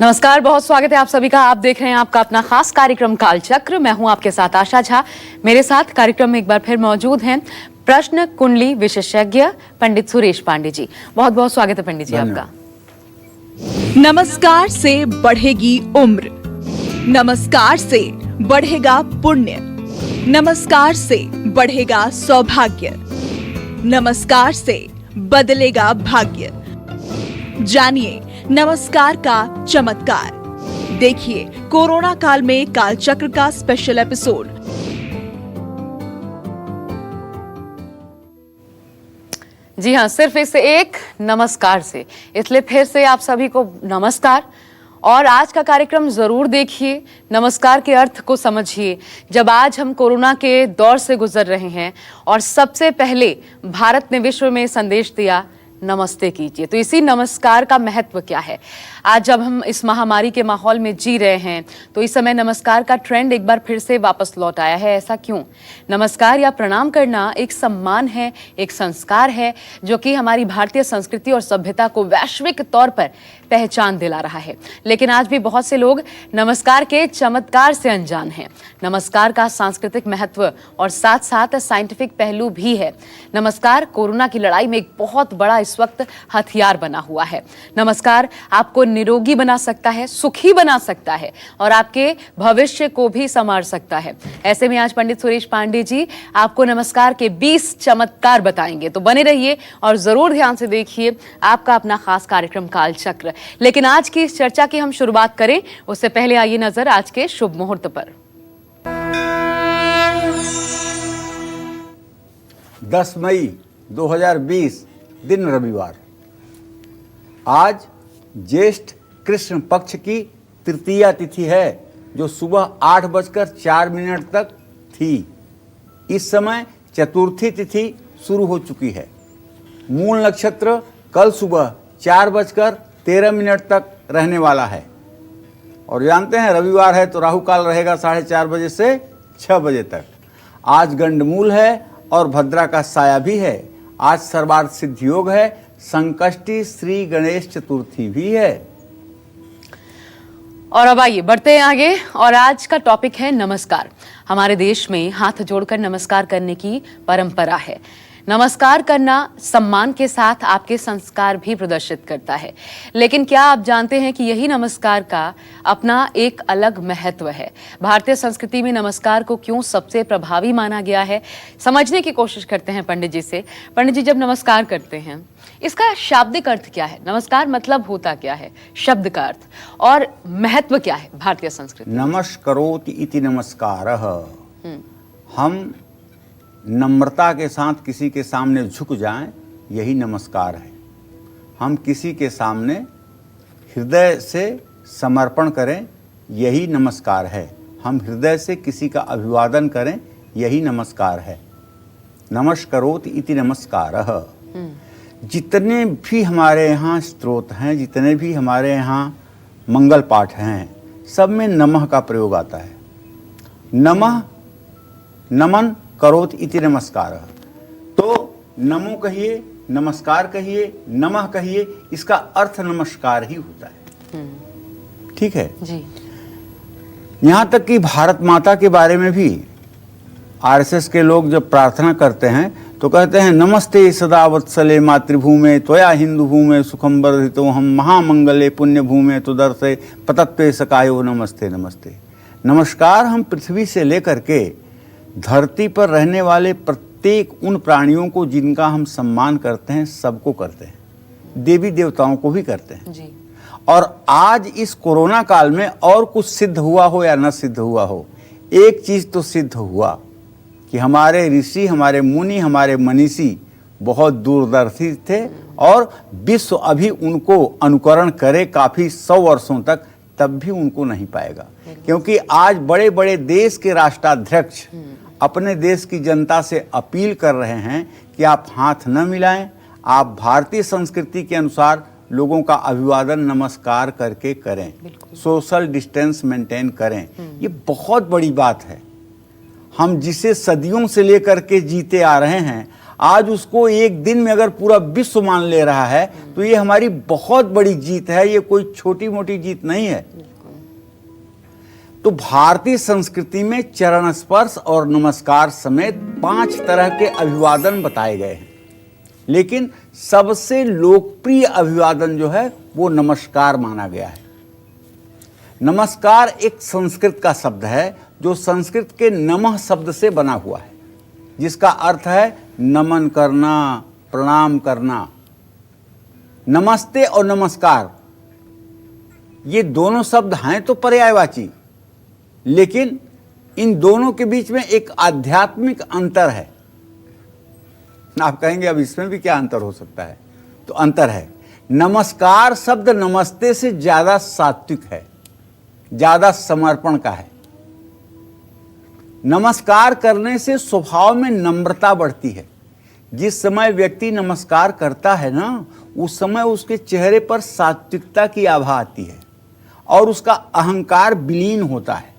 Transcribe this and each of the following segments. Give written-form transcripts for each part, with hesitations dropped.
नमस्कार, बहुत स्वागत है आप सभी का। आप देख रहे हैं आपका अपना खास कार्यक्रम कालचक्र। मैं हूं आपके साथ आशा झा। मेरे साथ कार्यक्रम में एक बार फिर मौजूद हैं प्रश्न कुंडली विशेषज्ञ पंडित सुरेश पांडे जी। बहुत बहुत स्वागत है पंडित जी आपका। नमस्कार से बढ़ेगी उम्र, नमस्कार से बढ़ेगा पुण्य, नमस्कार से बढ़ेगा सौभाग्य, नमस्कार से बदलेगा भाग्य। जानिए नमस्कार का चमत्कार। देखिए कोरोना काल में कालचक्र का स्पेशल एपिसोड। जी हाँ, सिर्फ इस एक नमस्कार से, इसलिए फिर से आप सभी को नमस्कार। और आज का कार्यक्रम जरूर देखिए, नमस्कार के अर्थ को समझिए। जब आज हम कोरोना के दौर से गुजर रहे हैं और सबसे पहले भारत ने विश्व में संदेश दिया नमस्ते कीजिए, तो इसी नमस्कार का महत्व क्या है। आज जब हम इस महामारी के माहौल में जी रहे हैं तो इस समय नमस्कार का ट्रेंड एक बार फिर से वापस लौट आया है। ऐसा क्यों? नमस्कार या प्रणाम करना एक सम्मान है, एक संस्कार है जो कि हमारी भारतीय संस्कृति और सभ्यता को वैश्विक तौर पर पहचान दिला रहा है। लेकिन आज भी बहुत से लोग नमस्कार के चमत्कार से अनजान हैं। नमस्कार का सांस्कृतिक महत्व और साथ साथ साइंटिफिक पहलू भी है। नमस्कार कोरोना की लड़ाई में एक बहुत बड़ा इस वक्त हथियार बना हुआ है। नमस्कार आपको निरोगी बना सकता है, सुखी बना सकता है और आपके भविष्य को भी संवार सकता है। ऐसे में आज पंडित सुरेश पांडे जी आपको नमस्कार के 20 चमत्कार बताएंगे, तो बने रहिए और जरूर ध्यान से देखिए आपका अपना खास कार्यक्रम कालचक्र। लेकिन आज की इस चर्चा की हम शुरुआत करें उससे पहले आइए नजर आज के शुभ मुहूर्त पर। 10 मई 2020 दिन रविवार। आज ज्येष्ठ कृष्ण पक्ष की तृतीया तिथि है जो सुबह 8:04 तक थी। इस समय चतुर्थी तिथि शुरू हो चुकी है। मूल नक्षत्र कल सुबह 4:13 तक रहने वाला है। और जानते हैं रविवार है तो राहु काल रहेगा 4:30 बजे से 6 बजे तक। आज गंडमूल है और भद्रा का साया भी है। आज सर्वार्थ सिद्ध योग है। संकष्टी श्री गणेश चतुर्थी भी है। और अब आइए बढ़ते हैं आगे और आज का टॉपिक है नमस्कार। हमारे देश में हाथ जोड़कर नमस्कार करने की परंपरा है। नमस्कार करना सम्मान के साथ आपके संस्कार भी प्रदर्शित करता है। लेकिन क्या आप जानते हैं कि यही नमस्कार का अपना एक अलग महत्व है। भारतीय संस्कृति में नमस्कार को क्यों सबसे प्रभावी माना गया है, समझने की कोशिश करते हैं पंडित जी से। पंडित जी, जब नमस्कार करते हैं इसका शाब्दिक अर्थ क्या है? नमस्कार मतलब होता क्या है, शब्द का अर्थ और महत्व क्या है भारतीय संस्कृति? नमस्करोति इति नमस्कारः। हम नम्रता के साथ किसी के सामने झुक जाएं, यही नमस्कार है। हम किसी के सामने हृदय से समर्पण करें, यही नमस्कार है। हम हृदय से किसी का अभिवादन करें, यही नमस्कार है। नमस्करोति इति नमस्कारः। जितने भी हमारे यहाँ स्तोत्र हैं, जितने भी हमारे यहाँ मंगल पाठ हैं, सब में नमः का प्रयोग आता है। नमः, नमन करोत इति नमस्कार। तो नमो कहिए, नमस्कार कहिए, नमः कहिए, इसका अर्थ नमस्कार ही होता है। ठीक है जी। यहाँ तक कि भारत माता के बारे में भी आरएसएस के लोग जब प्रार्थना करते हैं तो कहते हैं नमस्ते सदा वत्सले मातृभूमे त्वया हिंदू भूमे सुखम वर्धितो हम महामंगले पुण्य भूमे तुदर्शे पतत्वे सकायो नमस्ते नमस्ते। नमस्कार हम पृथ्वी से लेकर के धरती पर रहने वाले प्रत्येक उन प्राणियों को जिनका हम सम्मान करते हैं, सबको करते हैं। देवी देवताओं को भी करते हैं जी। और आज इस कोरोना काल में और कुछ सिद्ध हुआ हो या न सिद्ध हुआ हो, एक चीज तो सिद्ध हुआ कि हमारे ऋषि, हमारे मुनि, हमारे मनीषी बहुत दूरदर्शी थे और विश्व अभी उनको अनुकरण करे काफी 100 वर्षों तक, तब भी उनको नहीं पाएगा। क्योंकि आज बड़े बड़े देश के राष्ट्राध्यक्ष अपने देश की जनता से अपील कर रहे हैं कि आप हाथ न मिलाएं, आप भारतीय संस्कृति के अनुसार लोगों का अभिवादन नमस्कार करके करें, सोशल डिस्टेंस मेंटेन करें। ये बहुत बड़ी बात है। हम जिसे सदियों से लेकर के जीते आ रहे हैं, आज उसको एक दिन में अगर पूरा विश्व मान ले रहा है तो ये हमारी बहुत बड़ी जीत है, ये कोई छोटी मोटी जीत नहीं है। तो भारतीय संस्कृति में चरण स्पर्श और नमस्कार समेत 5 तरह के अभिवादन बताए गए हैं, लेकिन सबसे लोकप्रिय अभिवादन जो है वो नमस्कार माना गया है। नमस्कार एक संस्कृत का शब्द है जो संस्कृत के नमः शब्द से बना हुआ है, जिसका अर्थ है नमन करना, प्रणाम करना। नमस्ते और नमस्कार ये दोनों शब्द हैं तो पर्यायवाची, लेकिन इन दोनों के बीच में एक आध्यात्मिक अंतर है। आप कहेंगे अब इसमें भी क्या अंतर हो सकता है? तो अंतर है, नमस्कार शब्द नमस्ते से ज्यादा सात्विक है, ज्यादा समर्पण का है। नमस्कार करने से स्वभाव में नम्रता बढ़ती है। जिस समय व्यक्ति नमस्कार करता है ना, उस समय उसके चेहरे पर सात्विकता की आभा आती है और उसका अहंकार विलीन होता है।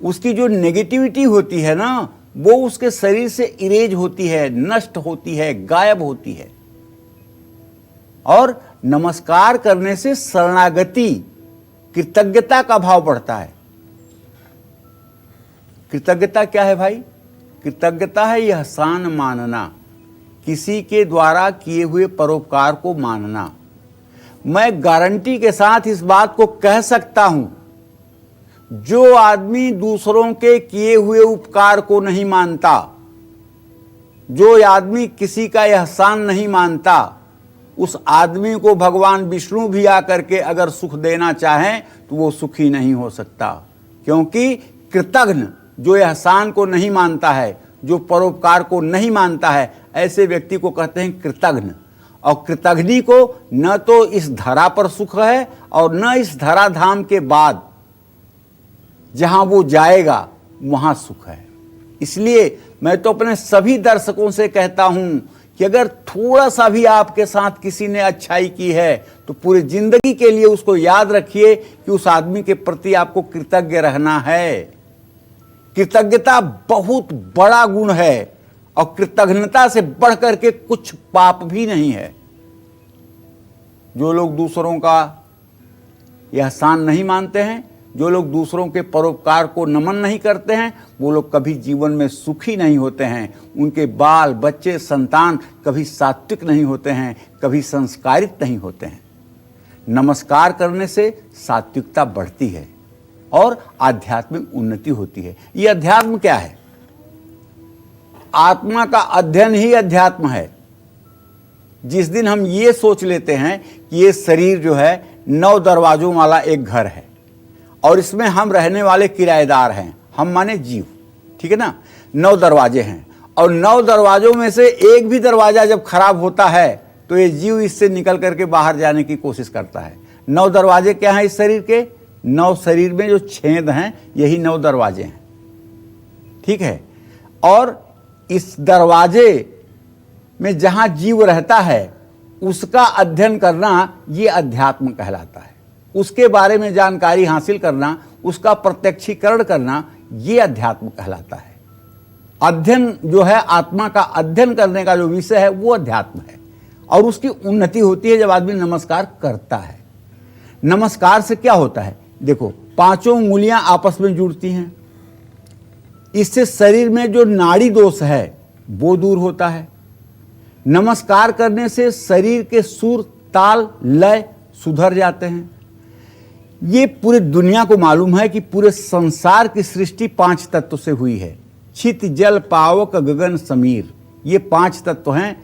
उसकी जो नेगेटिविटी होती है ना, वो उसके शरीर से इरेज होती है, नष्ट होती है, गायब होती है। और नमस्कार करने से शरणागति, कृतज्ञता का भाव बढ़ता है। कृतज्ञता क्या है भाई? कृतज्ञता है एहसान मानना, किसी के द्वारा किए हुए परोपकार को मानना। मैं गारंटी के साथ इस बात को कह सकता हूं, जो आदमी दूसरों के किए हुए उपकार को नहीं मानता, जो आदमी किसी का एहसान नहीं मानता, उस आदमी को भगवान विष्णु भी आकर के अगर सुख देना चाहें तो वो सुखी नहीं हो सकता। क्योंकि कृतज्ञ जो एहसान को नहीं मानता है, जो परोपकार को नहीं मानता है, ऐसे व्यक्ति को कहते हैं कृतज्ञ। और कृतज्ञ को न तो इस धरा पर सुख है और न इस धराधाम के बाद जहां वो जाएगा वहां सुख है। इसलिए मैं तो अपने सभी दर्शकों से कहता हूं कि अगर थोड़ा सा भी आपके साथ किसी ने अच्छाई की है तो पूरी जिंदगी के लिए उसको याद रखिए कि उस आदमी के प्रति आपको कृतज्ञ रहना है। कृतज्ञता बहुत बड़ा गुण है और कृतज्ञता से बढ़ करके कुछ पाप भी नहीं है। जो लोग दूसरों का एहसान नहीं मानते हैं, जो लोग दूसरों के परोपकार को नमन नहीं करते हैं, वो लोग कभी जीवन में सुखी नहीं होते हैं। उनके बाल बच्चे संतान कभी सात्विक नहीं होते हैं, कभी संस्कारित नहीं होते हैं। नमस्कार करने से सात्विकता बढ़ती है और आध्यात्मिक उन्नति होती है। ये अध्यात्म क्या है? आत्मा का अध्ययन ही अध्यात्म है। जिस दिन हम ये सोच लेते हैं कि ये शरीर जो है 9 दरवाजों वाला एक घर है और इसमें हम रहने वाले किराएदार हैं, हम माने जीव, ठीक है ना। 9 दरवाजे हैं और 9 दरवाजों में से एक भी दरवाजा जब खराब होता है तो ये जीव इससे निकल करके बाहर जाने की कोशिश करता है। 9 दरवाजे क्या हैं इस शरीर के? 9 शरीर में जो छेद हैं यही 9 दरवाजे हैं, ठीक है। और इस दरवाजे में जहां जीव रहता है उसका अध्ययन करना ये अध्यात्म कहलाता है। उसके बारे में जानकारी हासिल करना, उसका प्रत्यक्षीकरण करना, ये अध्यात्म कहलाता है। अध्ययन जो है, आत्मा का अध्ययन करने का जो विषय है वो अध्यात्म है और उसकी उन्नति होती है जब आदमी नमस्कार करता है। नमस्कार से क्या होता है? देखो, 5 उंगलियां आपस में जुड़ती हैं। इससे शरीर में जो नाड़ी दोष है वो दूर होता है। नमस्कार करने से शरीर के सुर ताल लय सुधर जाते हैं। ये पूरी दुनिया को मालूम है कि पूरे संसार की सृष्टि 5 तत्व से हुई है। छित जल पावक गगन समीर, ये 5 तत्व हैं।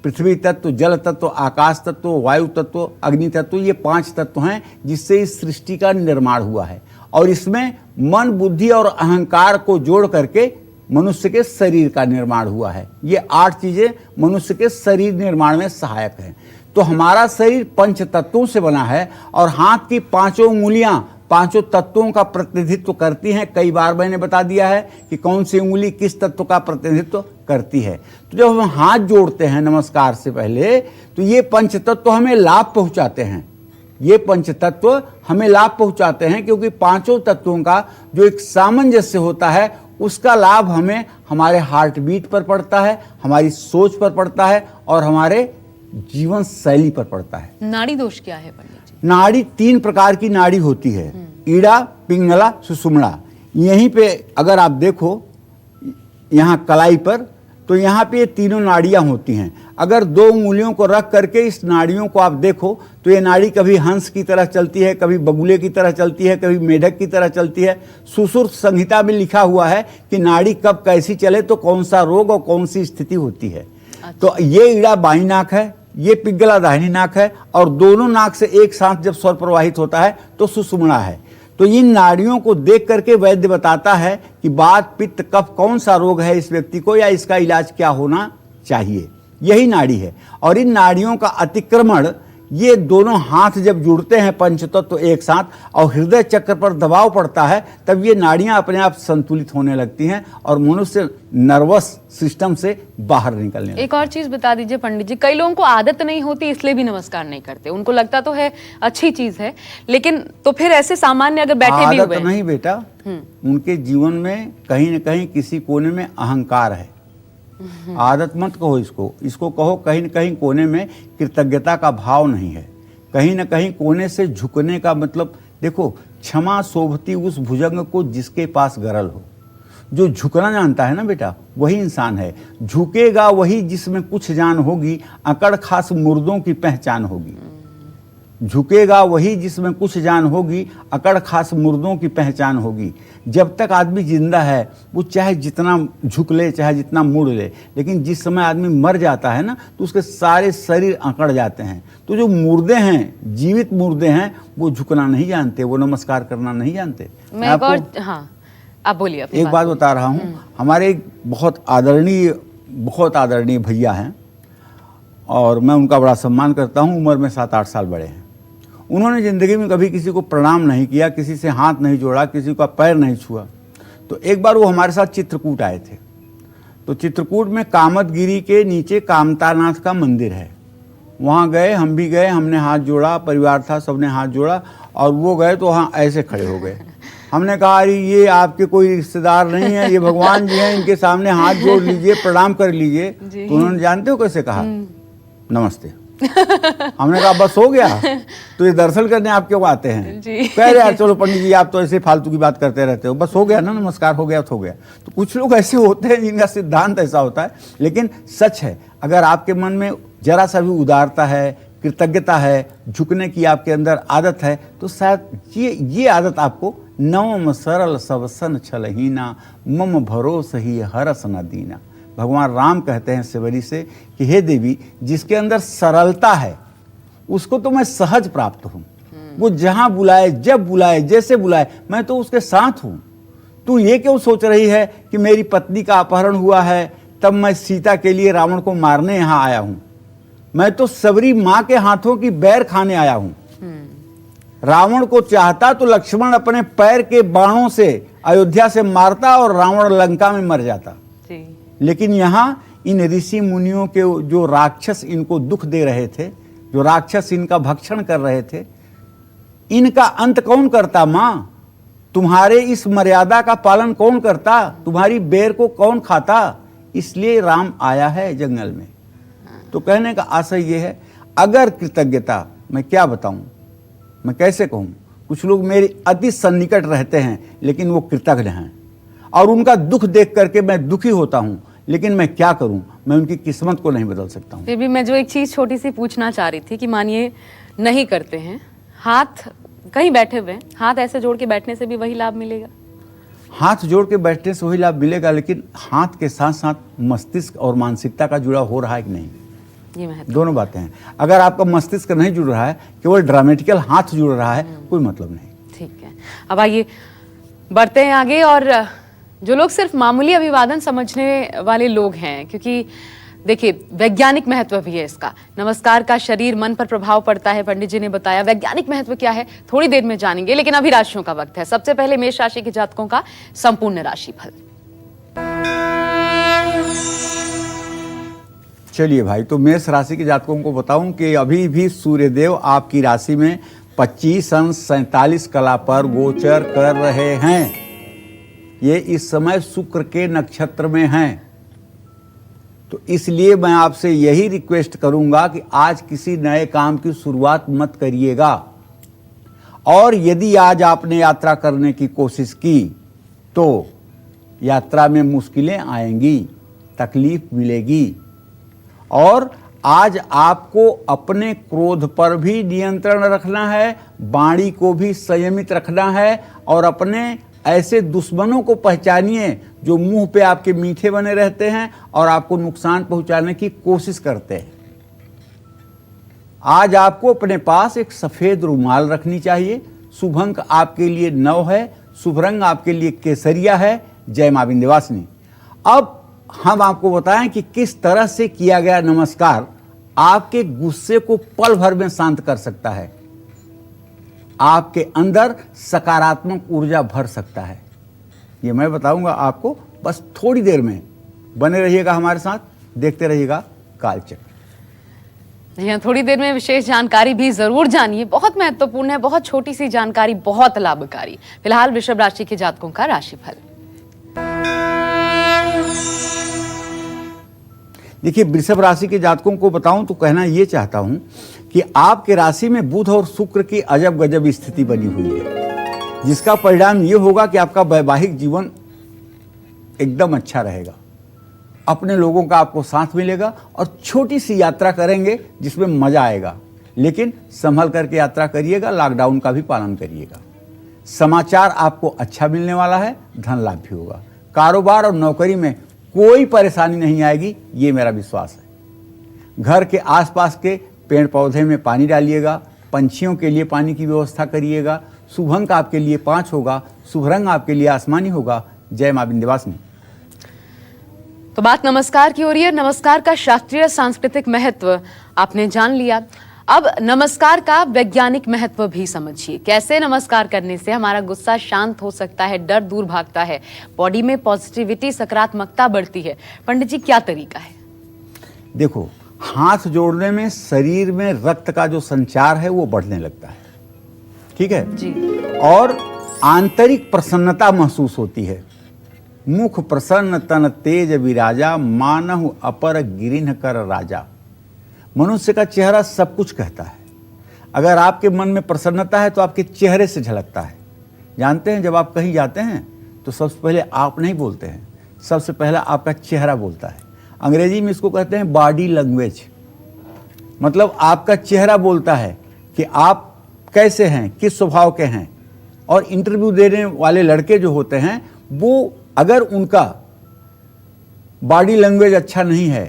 पृथ्वी तत्व, जल तत्व, आकाश तत्व, वायु तत्व, अग्नि तत्व, ये 5 तत्व हैं जिससे इस सृष्टि का निर्माण हुआ है। और इसमें मन, बुद्धि और अहंकार को जोड़ करके मनुष्य के शरीर का निर्माण हुआ है। ये 8 चीजें मनुष्य के शरीर निर्माण में सहायक हैं। तो हमारा शरीर 5 तत्वों से बना है और हाथ की 5 उंगलियां 5 तत्वों का प्रतिनिधित्व करती हैं। कई बार मैंने बता दिया है कि कौन सी उंगली किस तत्व का प्रतिनिधित्व करती है। तो जब हम हाथ जोड़ते हैं नमस्कार से पहले, तो ये 5 तत्व हमें लाभ पहुंचाते हैं। ये 5 तत्व हमें लाभ पहुंचाते हैं क्योंकि 5 तत्वों का जो एक सामंजस्य होता है उसका लाभ हमें हमारे हार्ट बीट पर पड़ता है, हमारी सोच पर पड़ता है और हमारे जीवन शैली पर पड़ता है। नाड़ी दोष क्या है पंडित जी? नाड़ी 3 प्रकार की नाड़ी होती है, ईड़ा, पिंगला, सुषुम्ना। यहीं पे अगर आप देखो यहाँ कलाई पर, तो यहाँ पे ये तीनों नाड़ियाँ होती हैं। अगर 2 उंगलियों को रख करके इस नाड़ियों को आप देखो तो ये नाड़ी कभी हंस की तरह चलती है, कभी बगुले की तरह चलती है, कभी मेढक की तरह चलती है। सुश्रुत संहिता में लिखा हुआ है कि नाड़ी कब कैसी चले तो कौन सा रोग और कौन सी स्थिति होती है। तो ये ईड़ा बाई नाक है, ये पिंगला दाहिनी नाक है, और दोनों नाक से एक साथ जब स्वर प्रवाहित होता है तो सुषुम्ना है। तो इन नाड़ियों को देख करके वैद्य बताता है कि वात, पित्त, कफ कौन सा रोग है इस व्यक्ति को या इसका इलाज क्या होना चाहिए। यही नाड़ी है। और इन नाड़ियों का अतिक्रमण, ये दोनों हाथ जब जुड़ते हैं पंचतत्व एक साथ और हृदय चक्र पर दबाव पड़ता है, तब ये नाड़ियां अपने आप संतुलित होने लगती हैं और मनुष्य नर्वस सिस्टम से बाहर निकलने लगता है। एक और चीज बता दीजिए पंडित जी, कई लोगों को आदत नहीं होती इसलिए भी नमस्कार नहीं करते, उनको लगता तो है अच्छी चीज है, लेकिन तो फिर ऐसे सामान्य अगर बैठे भी हुए आदत नहीं बेटा, उनके जीवन में कहीं न कहीं किसी कोने में अहंकार है। आदत मत कहो इसको कहो कहीं न कहीं कोने में कृतज्ञता का भाव नहीं है। कहीं न कहीं कोने से झुकने का मतलब, देखो, क्षमा शोभती उस भुजंग को जिसके पास गरल हो। जो झुकना जानता है ना बेटा, वही इंसान है। झुकेगा वही जिसमें कुछ जान होगी, अकड़ खास मुर्दों की पहचान होगी। झुकेगा वही जिसमें कुछ जान होगी, अकड़ खास मुर्दों की पहचान होगी। जब तक आदमी जिंदा है वो चाहे जितना झुक ले, चाहे जितना मुड़ ले, लेकिन जिस समय आदमी मर जाता है ना तो उसके सारे शरीर अकड़ जाते हैं। तो जो मुर्दे हैं, जीवित मुर्दे हैं, वो झुकना नहीं जानते, वो नमस्कार करना नहीं जानते। मैं एक और, हाँ आप बोलिए। एक बात बता रहा हूँ, हमारे एक बहुत आदरणीय भैया हैं और मैं उनका बड़ा सम्मान करता हूँ। उम्र में 7-8 साल बड़े हैं। उन्होंने ज़िंदगी में कभी किसी को प्रणाम नहीं किया, किसी से हाथ नहीं जोड़ा, किसी का पैर नहीं छुआ। तो एक बार वो हमारे साथ चित्रकूट आए थे। तो चित्रकूट में कामतगिरी के नीचे कामतानाथ का मंदिर है, वहाँ गए, हम भी गए, हमने हाथ जोड़ा, परिवार था, सबने हाथ जोड़ा और वो गए तो वहाँ ऐसे खड़े हो गए। हमने कहा अरे ये आपके कोई रिश्तेदार नहीं है, ये भगवान जी हैं, इनके सामने हाथ जोड़ लीजिए, प्रणाम कर लीजिए। तो उन्होंने जानते हो कैसे कहा? नमस्ते। हमने कहा बस हो गया, तो ये दर्शन करने आप क्यों आते हैं? कह रहे यार चलो पंडित जी आप तो ऐसे फालतू की बात करते रहते हो, बस हो गया ना, नमस्कार हो गया तो हो गया। तो कुछ लोग ऐसे होते हैं जिनका सिद्धांत ऐसा होता है, लेकिन सच है, अगर आपके मन में जरा सा भी उदारता है, कृतज्ञता है, झुकने की आपके अंदर आदत है, तो शायद ये आदत आपको नवम सरल सबसन छलहीना मम भरोस ही हरस न दीना। भगवान राम कहते हैं सेवरी से कि हे देवी, जिसके अंदर सरलता है उसको तो मैं सहज प्राप्त हूँ। वो जहाँ बुलाए, जब बुलाए, जैसे बुलाए, मैं तो उसके साथ हूँ। तू ये क्यों सोच रही है कि मेरी पत्नी का अपहरण हुआ है तब मैं सीता के लिए रावण को मारने यहाँ आया हूँ? मैं तो सबरी माँ के हाथों की बैर खाने आया हूँ। रावण को चाहता तो लक्ष्मण अपने पैर के बाणों से अयोध्या से मारता और रावण लंका में मर जाता। लेकिन यहाँ इन ऋषि मुनियों के जो राक्षस इनको दुख दे रहे थे, जो राक्षस इनका भक्षण कर रहे थे, इनका अंत कौन करता? माँ, तुम्हारे इस मर्यादा का पालन कौन करता? तुम्हारी बेर को कौन खाता? इसलिए राम आया है जंगल में। तो कहने का आशय ये है, अगर कृतज्ञता, मैं क्या बताऊं, मैं कैसे कहूं, कुछ लोग मेरे अति सन्निकट रहते हैं लेकिन वो कृतज्ञ हैं और उनका दुख देख करके मैं दुखी होता हूं, लेकिन मैं क्या करूं, मैं उनकी किस्मत को नहीं बदल सकता हूं। फिर भी मैं जो एक चीज छोटी सी पूछना चाह रही थी कि मानिए नहीं करते हैं, हाथ कहीं बैठे हुए हैं, हाथ ऐसे जोड़ के बैठने से भी वही लाभ मिलेगा? हाथ जोड़ के बैठने से वही लाभ मिलेगा, लेकिन हाथ के साथ साथ मस्तिष्क और मानसिकता का जुड़ा हो रहा है कि नहीं, ये दोनों बातें हैं। अगर आपका मस्तिष्क नहीं जुड़ रहा है, केवल ड्रामेटिकल हाथ जुड़ रहा है, कोई मतलब नहीं। ठीक है, अब आइए बढ़ते हैं आगे। और जो लोग सिर्फ मामूली अभिवादन समझने वाले लोग हैं, क्योंकि देखिए वैज्ञानिक महत्व भी है इसका, नमस्कार का शरीर मन पर प्रभाव पड़ता है, पंडित जी ने बताया। वैज्ञानिक महत्व क्या है थोड़ी देर में जानेंगे, लेकिन अभी राशियों का वक्त है। सबसे पहले मेष राशि के जातकों का संपूर्ण राशिफल। चलिए भाई, तो मेष राशि के जातकों को बताऊं कि अभी भी सूर्यदेव आपकी राशि में 25 अंश 47 कला पर गोचर कर रहे हैं। ये इस समय शुक्र के नक्षत्र में हैं। तो इसलिए मैं आपसे यही रिक्वेस्ट करूंगा कि आज किसी नए काम की शुरुआत मत करिएगा। और यदि आज आपने यात्रा करने की कोशिश की तो यात्रा में मुश्किलें आएंगी, तकलीफ मिलेगी। और आज आपको अपने क्रोध पर भी नियंत्रण रखना है, वाणी को भी संयमित रखना है और अपने ऐसे दुश्मनों को पहचानिए जो मुंह पे आपके मीठे बने रहते हैं और आपको नुकसान पहुंचाने की कोशिश करते हैं। आज आपको अपने पास एक सफेद रुमाल रखनी चाहिए। शुभ अंक आपके लिए 9 है, शुभ रंग आपके लिए केसरिया है। जय मां विंध्यवासिनी। अब हम आपको बताएं कि किस तरह से किया गया नमस्कार आपके गुस्से को पल भर में शांत कर सकता है, आपके अंदर सकारात्मक ऊर्जा भर सकता है। ये मैं बताऊंगा आपको, बस थोड़ी देर में। बने रहिएगा हमारे साथ, देखते रहिएगा कालचक्र। जी हाँ, थोड़ी देर में विशेष जानकारी भी जरूर जानिए, बहुत महत्वपूर्ण है, बहुत छोटी सी जानकारी, बहुत लाभकारी। फिलहाल वृषभ राशि के जातकों का राशिफल। देखिए, वृषभ राशि के जातकों को बताऊं तो कहना ये चाहता हूं कि आपके राशि में बुध और शुक्र की अजब गजब स्थिति बनी हुई है, जिसका परिणाम ये होगा कि आपका वैवाहिक जीवन एकदम अच्छा रहेगा। अपने लोगों का आपको साथ मिलेगा और छोटी सी यात्रा करेंगे जिसमें मजा आएगा, लेकिन संभल करके यात्रा करिएगा, लॉकडाउन का भी पालन करिएगा। समाचार आपको अच्छा मिलने वाला है, धन लाभ भी होगा। कारोबार और नौकरी में कोई परेशानी नहीं आएगी, ये मेरा विश्वास है। घर के आसपास के पेड़ पौधे में पानी डालिएगा, पंछियों के लिए पानी की व्यवस्था करिएगा। शुभ अंक आपके लिए 5 होगा, शुभ रंग आपके लिए आसमानी होगा। जय मां विंध्यवासिनी। तो बात नमस्कार की हो रही है। नमस्कार का शास्त्रीय सांस्कृतिक महत्व आपने जान लिया। अब नमस्कार का वैज्ञानिक महत्व भी समझिए। कैसे नमस्कार करने से हमारा गुस्सा शांत हो सकता है, डर दूर भागता है, बॉडी में पॉजिटिविटी, सकारात्मकता बढ़ती है। पंडित जी, क्या तरीका है? देखो, हाथ जोड़ने में शरीर में रक्त का जो संचार है वो बढ़ने लगता है, ठीक है जी। और आंतरिक प्रसन्नता महसूस होती है। मुख प्रसन्न तन तेज विराजा, मानहु अपर गिरिन्ह कर राजा। मनुष्य का चेहरा सब कुछ कहता है। अगर आपके मन में प्रसन्नता है तो आपके चेहरे से झलकता है। जानते हैं, जब आप कहीं जाते हैं तो सबसे पहले आप नहीं बोलते हैं, सबसे पहला आपका चेहरा बोलता है। अंग्रेजी में इसको कहते हैं बॉडी लैंग्वेज। मतलब आपका चेहरा बोलता है कि आप कैसे हैं, किस स्वभाव के हैं। और इंटरव्यू देने वाले लड़के जो होते हैं, वो अगर उनका बॉडी लैंग्वेज अच्छा नहीं है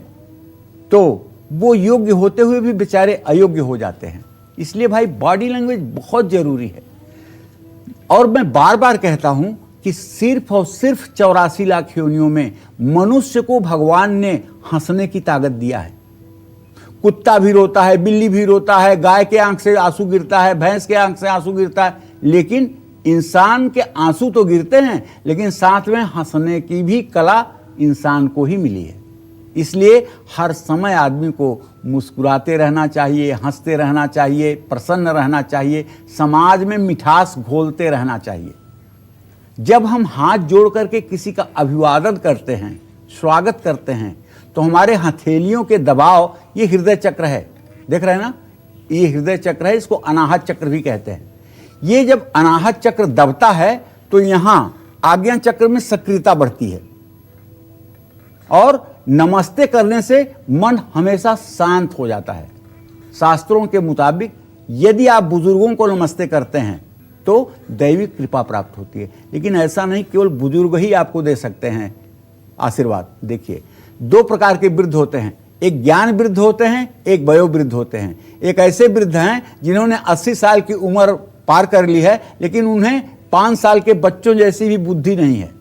तो वो योग्य होते हुए भी बेचारे अयोग्य हो जाते हैं। इसलिए भाई, बॉडी लैंग्वेज बहुत जरूरी है। और मैं बार बार कहता हूं कि सिर्फ और सिर्फ 84 लाख योनियों में मनुष्य को भगवान ने हंसने की ताकत दिया है। कुत्ता भी रोता है, बिल्ली भी रोता है, गाय के आंख से आंसू गिरता है, भैंस के आंख से आंसू गिरता है, लेकिन इंसान के आंसू तो गिरते हैं, लेकिन साथ में हंसने की भी कला इंसान को ही मिली है। इसलिए हर समय आदमी को मुस्कुराते रहना चाहिए, हंसते रहना चाहिए, प्रसन्न रहना चाहिए, समाज में मिठास घोलते रहना चाहिए। जब हम हाथ जोड़ करके किसी का अभिवादन करते हैं, स्वागत करते हैं, तो हमारे हथेलियों के दबाव, ये हृदय चक्र है, देख रहे हैं ना, ये हृदय चक्र है, इसको अनाहत चक्र भी कहते हैं। ये जब अनाहत चक्र दबता है तो यहां आज्ञा चक्र में सक्रियता बढ़ती है और नमस्ते करने से मन हमेशा शांत हो जाता है। शास्त्रों के मुताबिक यदि आप बुजुर्गों को नमस्ते करते हैं तो दैविक कृपा प्राप्त होती है। लेकिन ऐसा नहीं केवल बुजुर्ग ही आपको दे सकते हैं आशीर्वाद। देखिए, 2 प्रकार के वृद्ध होते हैं, एक ज्ञान वृद्ध होते हैं, एक वयोवृद्ध होते हैं। एक ऐसे वृद्ध हैं जिन्होंने 80 साल की उम्र पार कर ली है, लेकिन उन्हें 5 साल के बच्चों जैसी भी बुद्धि नहीं है।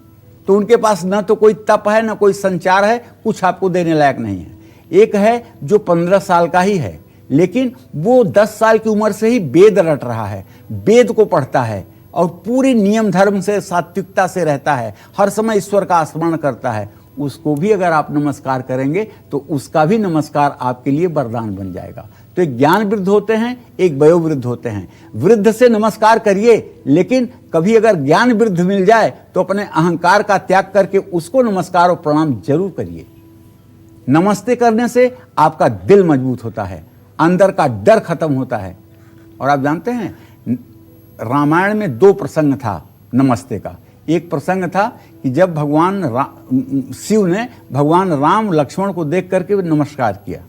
तो उनके पास न तो कोई तप है, न कोई संचार है, कुछ आपको देने लायक नहीं है। एक है जो 15 साल का ही है, लेकिन वो 10 साल की उम्र से ही वेद रट रहा है, वेद को पढ़ता है और पूरी नियम धर्म से, सात्विकता से रहता है, हर समय ईश्वर का स्मरण करता है। उसको भी अगर आप नमस्कार करेंगे तो उसका भी नमस्कार आपके लिए वरदान बन जाएगा। तो एक ज्ञान वृद्ध होते हैं, एक वयोवृद्ध होते हैं। वृद्ध से नमस्कार करिए, लेकिन कभी अगर ज्ञान वृद्धि मिल जाए तो अपने अहंकार का त्याग करके उसको नमस्कार और प्रणाम जरूर करिए। नमस्ते करने से आपका दिल मजबूत होता है, अंदर का डर खत्म होता है। और आप जानते हैं रामायण में 2 प्रसंग था नमस्ते का। एक प्रसंग था कि जब भगवान शिव ने भगवान राम लक्ष्मण को देख करके नमस्कार किया,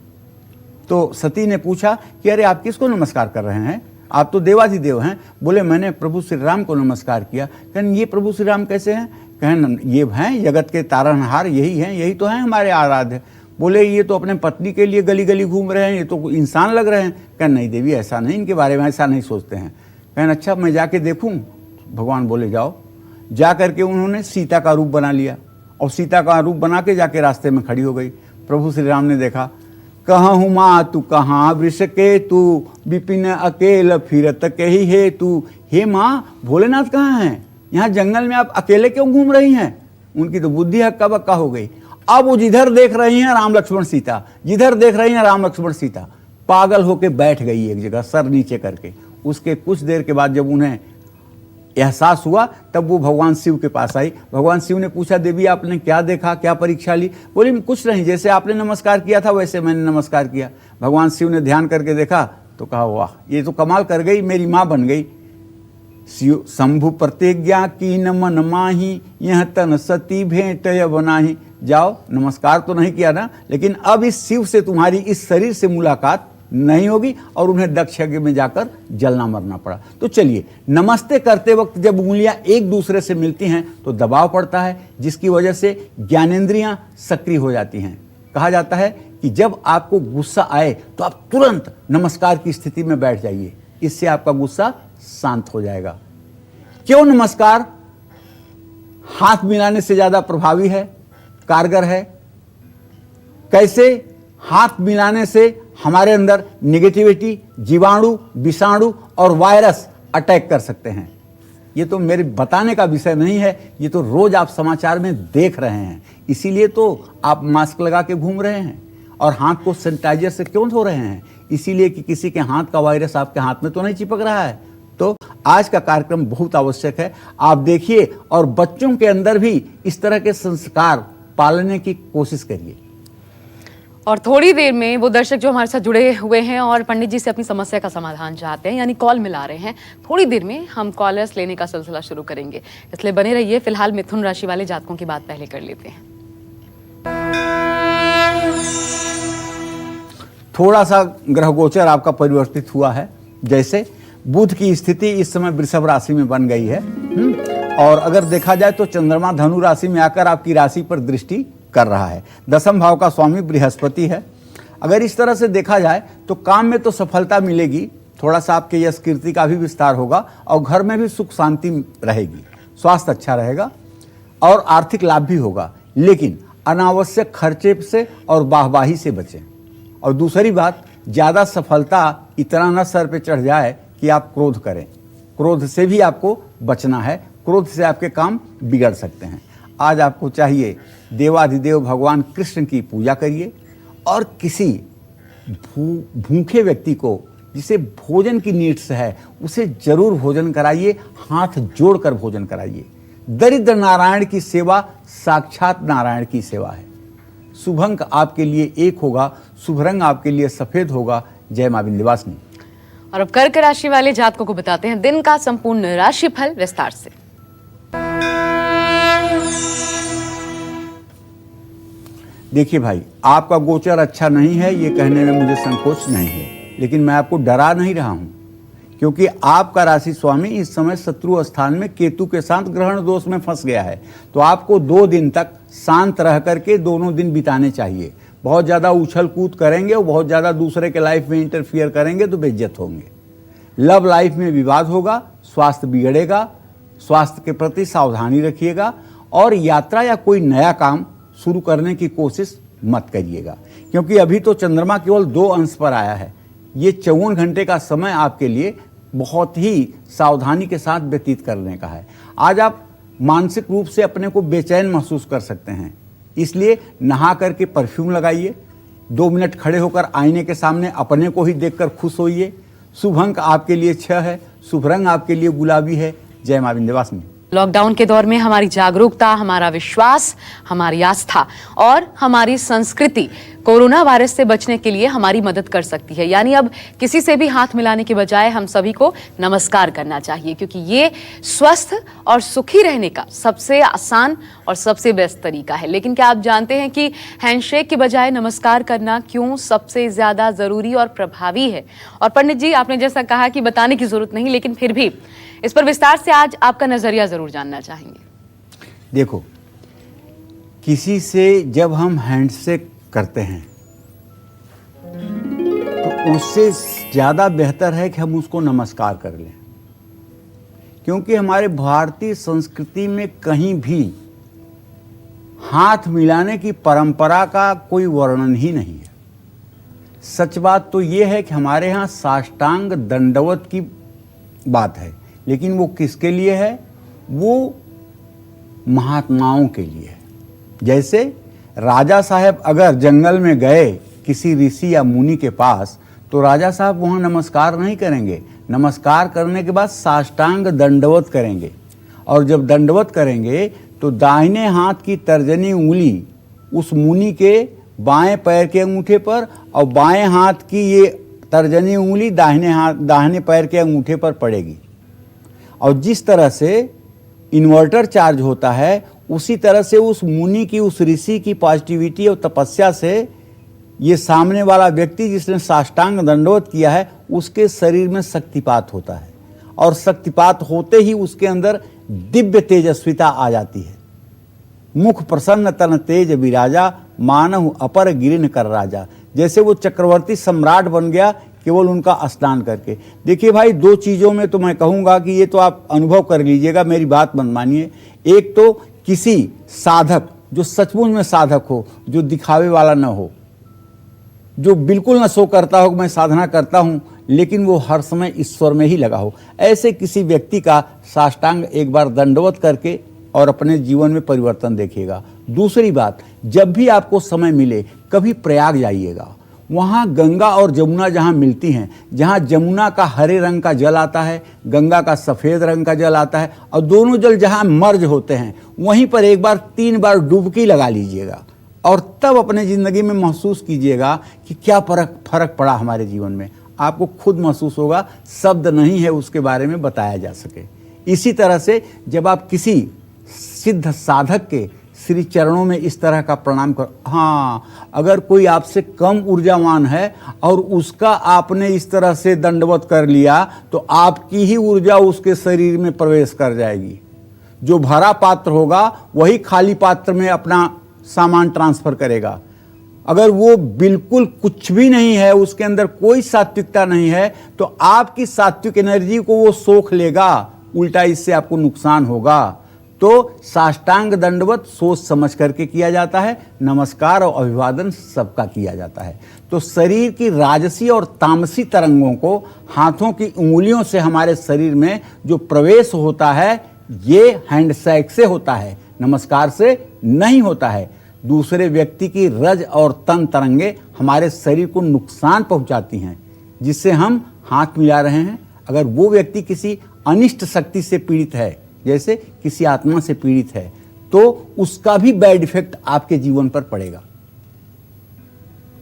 तो सती ने पूछा कि अरे आप किसको नमस्कार कर रहे हैं, आप तो देवाधिदेव हैं। बोले मैंने प्रभु श्री राम को नमस्कार किया। कहन ये प्रभु श्री राम कैसे हैं? कहन ये हैं जगत के तारनहार, यही हैं, यही तो हैं हमारे आराध्य। बोले ये तो अपने पत्नी के लिए गली गली घूम रहे हैं, ये तो इंसान लग रहे हैं। कहन नहीं देवी ऐसा नहीं, इनके बारे में ऐसा नहीं सोचते हैं। कहन अच्छा मैं जाके देखूं? भगवान बोले जाओ। जा करके उन्होंने सीता का रूप बना लिया और सीता का रूप बना के जाके रास्ते में खड़ी हो गई। प्रभु श्री राम ने देखा, कहाँ हूँ माँ तू कहाँ वृष के तू, विपिन अकेल फिरत कही है तू। हे माँ भोलेनाथ कहाँ हैं? यहाँ जंगल में आप अकेले क्यों घूम रही हैं? उनकी तो बुद्धि हक्का बक्का हो गई। अब वो जिधर देख रही हैं राम लक्ष्मण सीता, जिधर देख रही हैं राम लक्ष्मण सीता, पागल होके बैठ गई एक जगह सर नीचे करके। उसके कुछ देर के बाद जब उन्हें एहसास हुआ तब वो भगवान शिव के पास आई। भगवान शिव ने पूछा देवी आपने क्या देखा, क्या परीक्षा ली? बोली कुछ नहीं, जैसे आपने नमस्कार किया था वैसे मैंने नमस्कार किया। भगवान शिव ने ध्यान करके देखा तो कहा वाह ये तो कमाल कर गई, मेरी माँ बन गई। शिव शंभु प्रतिज्ञा की न मन माही, यह तन सती भेंट बनाही। जाओ नमस्कार तो नहीं किया ना, लेकिन अब इस शिव से तुम्हारी इस शरीर से मुलाकात नहीं होगी। और उन्हें दक्ष यज्ञ में जाकर जलना मरना पड़ा। तो चलिए नमस्ते करते वक्त जब उंगलियां एक दूसरे से मिलती हैं तो दबाव पड़ता है, जिसकी वजह से ज्ञानेंद्रियां सक्रिय हो जाती हैं। कहा जाता है कि जब आपको गुस्सा आए तो आप तुरंत नमस्कार की स्थिति में बैठ जाइए, इससे आपका गुस्सा शांत हो जाएगा। क्यों नमस्कार हाथ मिलाने से ज्यादा प्रभावी है, कारगर है? कैसे हाथ मिलाने से हमारे अंदर नेगेटिविटी, जीवाणु, विषाणु और वायरस अटैक कर सकते हैं। ये तो मेरे बताने का विषय नहीं है, ये तो रोज आप समाचार में देख रहे हैं। इसीलिए तो आप मास्क लगा के घूम रहे हैं और हाथ को सैनिटाइजर से क्यों धो रहे हैं? इसीलिए कि किसी के हाथ का वायरस आपके हाथ में तो नहीं चिपक रहा है। तो आज का कार्यक्रम बहुत आवश्यक है, आप देखिए और बच्चों के अंदर भी इस तरह के संस्कार पालने की कोशिश करिए। और थोड़ी देर में वो दर्शक जो हमारे साथ जुड़े हुए हैं और पंडित जी से अपनी समस्या का समाधान चाहते हैं, यानी कॉल मिला रहे हैं, थोड़ी देर में हम कॉलर्स लेने का सिलसिला शुरू करेंगे, इसलिए बने रहिए। फिलहाल मिथुन राशि वाले जातकों की बात पहले कर लेते हैं। थोड़ा सा ग्रह गोचर आपका परिवर्तित हुआ है। जैसे बुध की स्थिति इस समय वृषभ राशि में बन गई है और अगर देखा जाए तो चंद्रमा धनु राशि में आकर आपकी राशि पर दृष्टि कर रहा है। 10वें भाव का स्वामी बृहस्पति है। अगर इस तरह से देखा जाए तो काम में तो सफलता मिलेगी, थोड़ा सा आपके यश कीर्ति का भी विस्तार होगा और घर में भी सुख शांति रहेगी, स्वास्थ्य अच्छा रहेगा और आर्थिक लाभ भी होगा। लेकिन अनावश्यक खर्चे से और वाहवाही से बचें। और दूसरी बात, ज़्यादा सफलता इतना न सर पे चढ़ जाए कि आप क्रोध करें। क्रोध से भी आपको बचना है, क्रोध से आपके काम बिगड़ सकते हैं। आज आपको चाहिए देवाधिदेव भगवान कृष्ण की पूजा करिए और किसी भूखे व्यक्ति को जिसे भोजन की नीड्स है उसे जरूर भोजन कराइए, हाथ जोड़कर भोजन कराइए। दरिद्र नारायण की सेवा साक्षात नारायण की सेवा है। शुभ अंक आपके लिए 1 होगा, शुभ रंग आपके लिए सफेद होगा। जय मां विंध्यवासिनी। और अब कर्क राशि वाले जातकों को बताते हैं दिन का संपूर्ण राशिफल विस्तार से। देखिए भाई, आपका गोचर अच्छा नहीं है ये कहने में मुझे संकोच नहीं है, लेकिन मैं आपको डरा नहीं रहा हूं, क्योंकि आपका राशि स्वामी इस समय शत्रु स्थान में केतु के साथ ग्रहण दोष में फंस गया है। तो आपको 2 दिन तक शांत रह करके दोनों दिन बिताने चाहिए। बहुत ज़्यादा उछल कूद करेंगे और बहुत ज़्यादा दूसरे के लाइफ में इंटरफियर करेंगे तो बेइज्जत होंगे। लव लाइफ में विवाद होगा, स्वास्थ्य बिगड़ेगा, स्वास्थ्य के प्रति सावधानी रखिएगा और यात्रा या कोई नया काम शुरू करने की कोशिश मत करिएगा, क्योंकि अभी तो चंद्रमा केवल 2 अंश पर आया है। ये 54 घंटे का समय आपके लिए बहुत ही सावधानी के साथ व्यतीत करने का है। आज आप मानसिक रूप से अपने को बेचैन महसूस कर सकते हैं, इसलिए नहा करके परफ्यूम लगाइए, 2 मिनट खड़े होकर आईने के सामने अपने को ही देखकर खुश होइए। शुभ अंक आपके लिए 6 है, शुभ रंग आपके लिए गुलाबी है। जय मां विंध्यवासिनी। लॉकडाउन के दौर में हमारी जागरूकता, हमारा विश्वास, हमारी आस्था और हमारी संस्कृति कोरोना वायरस से बचने के लिए हमारी मदद कर सकती है। यानी अब किसी से भी हाथ मिलाने के बजाय हम सभी को नमस्कार करना चाहिए, क्योंकि ये स्वस्थ और सुखी रहने का सबसे आसान और सबसे बेस्ट तरीका है। लेकिन क्या आप जानते हैं कि हैंडशेक के बजाय नमस्कार करना क्यों सबसे ज्यादा जरूरी और प्रभावी है? और पंडित जी, आपने जैसा कहा कि बताने की जरूरत नहीं, लेकिन फिर भी इस पर विस्तार से आज आपका नजरिया जरूर जानना चाहेंगे। देखो, किसी से जब हम हैंडशेक करते हैं तो उससे ज़्यादा बेहतर है कि हम उसको नमस्कार कर लें, क्योंकि हमारे भारतीय संस्कृति में कहीं भी हाथ मिलाने की परंपरा का कोई वर्णन ही नहीं है। सच बात तो ये है कि हमारे यहाँ साष्टांग दंडवत की बात है, लेकिन वो किसके लिए है? वो महात्माओं के लिए है। जैसे राजा साहब अगर जंगल में गए किसी ऋषि या मुनि के पास, तो राजा साहब वहाँ नमस्कार नहीं करेंगे। नमस्कार करने के बाद साष्टांग दंडवत करेंगे, और जब दंडवत करेंगे तो दाहिने हाथ की तर्जनी उंगली उस मुनि के बाएं पैर के अंगूठे पर और बाएं हाथ की ये तर्जनी उंगली दाहिने पैर के अंगूठे पर पड़ेगी। और जिस तरह से इन्वर्टर चार्ज होता है, उसी तरह से उस मुनि की, उस ऋषि की पॉजिटिविटी और तपस्या से ये सामने वाला व्यक्ति जिसने साष्टांग दंडवत किया है, उसके शरीर में शक्तिपात होता है, और शक्तिपात होते ही उसके अंदर दिव्य तेजस्विता आ जाती है। मुख प्रसन्न तन तेज विराजा, मानहु अपर गिरिन कर राजा। जैसे वो चक्रवर्ती सम्राट बन गया केवल उनका स्नान करके। देखिए भाई, दो चीज़ों में तो मैं कहूँगा कि ये तो आप अनुभव कर लीजिएगा, मेरी बात मत मानिए। एक तो किसी साधक जो सचमुच में साधक हो, जो दिखावे वाला न हो, जो बिल्कुल न शो करता हो कि मैं साधना करता हूँ, लेकिन वो हर समय ईश्वर में ही लगा हो, ऐसे किसी व्यक्ति का साष्टांग एक बार दंडवत करके और अपने जीवन में परिवर्तन देखिएगा। दूसरी बात, जब भी आपको समय मिले कभी प्रयाग जाइएगा। वहाँ गंगा और जमुना जहाँ मिलती हैं, जहाँ जमुना का हरे रंग का जल आता है, गंगा का सफ़ेद रंग का जल आता है, और दोनों जल जहाँ मर्ज होते हैं, वहीं पर एक बार 3 बार डुबकी लगा लीजिएगा, और तब अपने ज़िंदगी में महसूस कीजिएगा कि क्या फर्क पड़ा हमारे जीवन में। आपको खुद महसूस होगा, शब्द नहीं है उसके बारे में बताया जा सके। इसी तरह से जब आप किसी सिद्ध साधक के श्री चरणों में इस तरह का प्रणाम कर, हाँ, अगर कोई आपसे कम ऊर्जावान है और उसका आपने इस तरह से दंडवत कर लिया, तो आपकी ही ऊर्जा उसके शरीर में प्रवेश कर जाएगी। जो भरा पात्र होगा वही खाली पात्र में अपना सामान ट्रांसफर करेगा। अगर वो बिल्कुल कुछ भी नहीं है, उसके अंदर कोई सात्विकता नहीं है, तो आपकी सात्विक एनर्जी को वो सोख लेगा, उल्टा इससे आपको नुकसान होगा। तो साष्टांग दंडवत सोच समझ करके किया जाता है, नमस्कार और अभिवादन सबका किया जाता है। तो शरीर की राजसी और तामसी तरंगों को हाथों की उंगलियों से हमारे शरीर में जो प्रवेश होता है, ये हैंडशेक से होता है, नमस्कार से नहीं होता है। दूसरे व्यक्ति की रज और तन तरंगे हमारे शरीर को नुकसान पहुंचाती हैं, जिससे हम हाथ मिला रहे हैं। अगर वो व्यक्ति किसी अनिष्ट शक्ति से पीड़ित है, जैसे किसी आत्मा से पीड़ित है, तो उसका भी बैड इफेक्ट आपके जीवन पर पड़ेगा।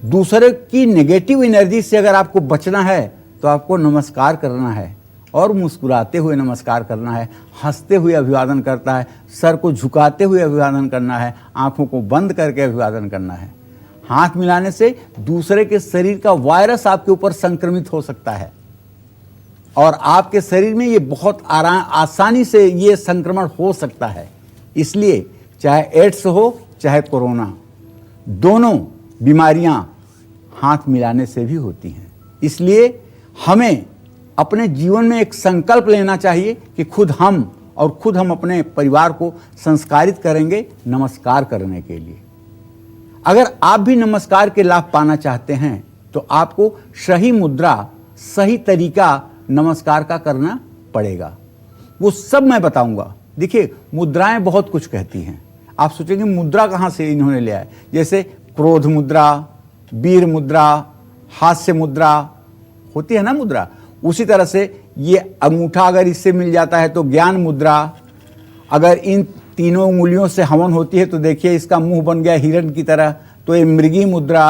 दूसरे की नेगेटिव एनर्जी से अगर आपको बचना है, तो आपको नमस्कार करना है, और मुस्कुराते हुए नमस्कार करना है, हंसते हुए अभिवादन करता है, सर को झुकाते हुए अभिवादन करना है, आंखों को बंद करके अभिवादन करना है। हाथ मिलाने से दूसरे के शरीर का वायरस आपके ऊपर संक्रमित हो सकता है, और आपके शरीर में ये बहुत आसानी से ये संक्रमण हो सकता है। इसलिए चाहे एड्स हो चाहे कोरोना, दोनों बीमारियां हाथ मिलाने से भी होती हैं। इसलिए हमें अपने जीवन में एक संकल्प लेना चाहिए कि खुद हम अपने परिवार को संस्कारित करेंगे नमस्कार करने के लिए। अगर आप भी नमस्कार के लाभ पाना चाहते हैं, तो आपको सही मुद्रा, सही तरीका नमस्कार का करना पड़ेगा। वो सब मैं बताऊंगा। देखिए, मुद्राएं बहुत कुछ कहती हैं। आप सोचेंगे मुद्रा कहाँ से इन्होंने लिया है। जैसे क्रोध मुद्रा, वीर मुद्रा, हास्य मुद्रा होती है ना मुद्रा, उसी तरह से ये अंगूठा अगर इससे मिल जाता है तो ज्ञान मुद्रा। अगर इन तीनों उंगलियों से हवन होती है तो देखिए इसका मुंह बन गया हिरण की तरह, तो ये मृगी मुद्रा।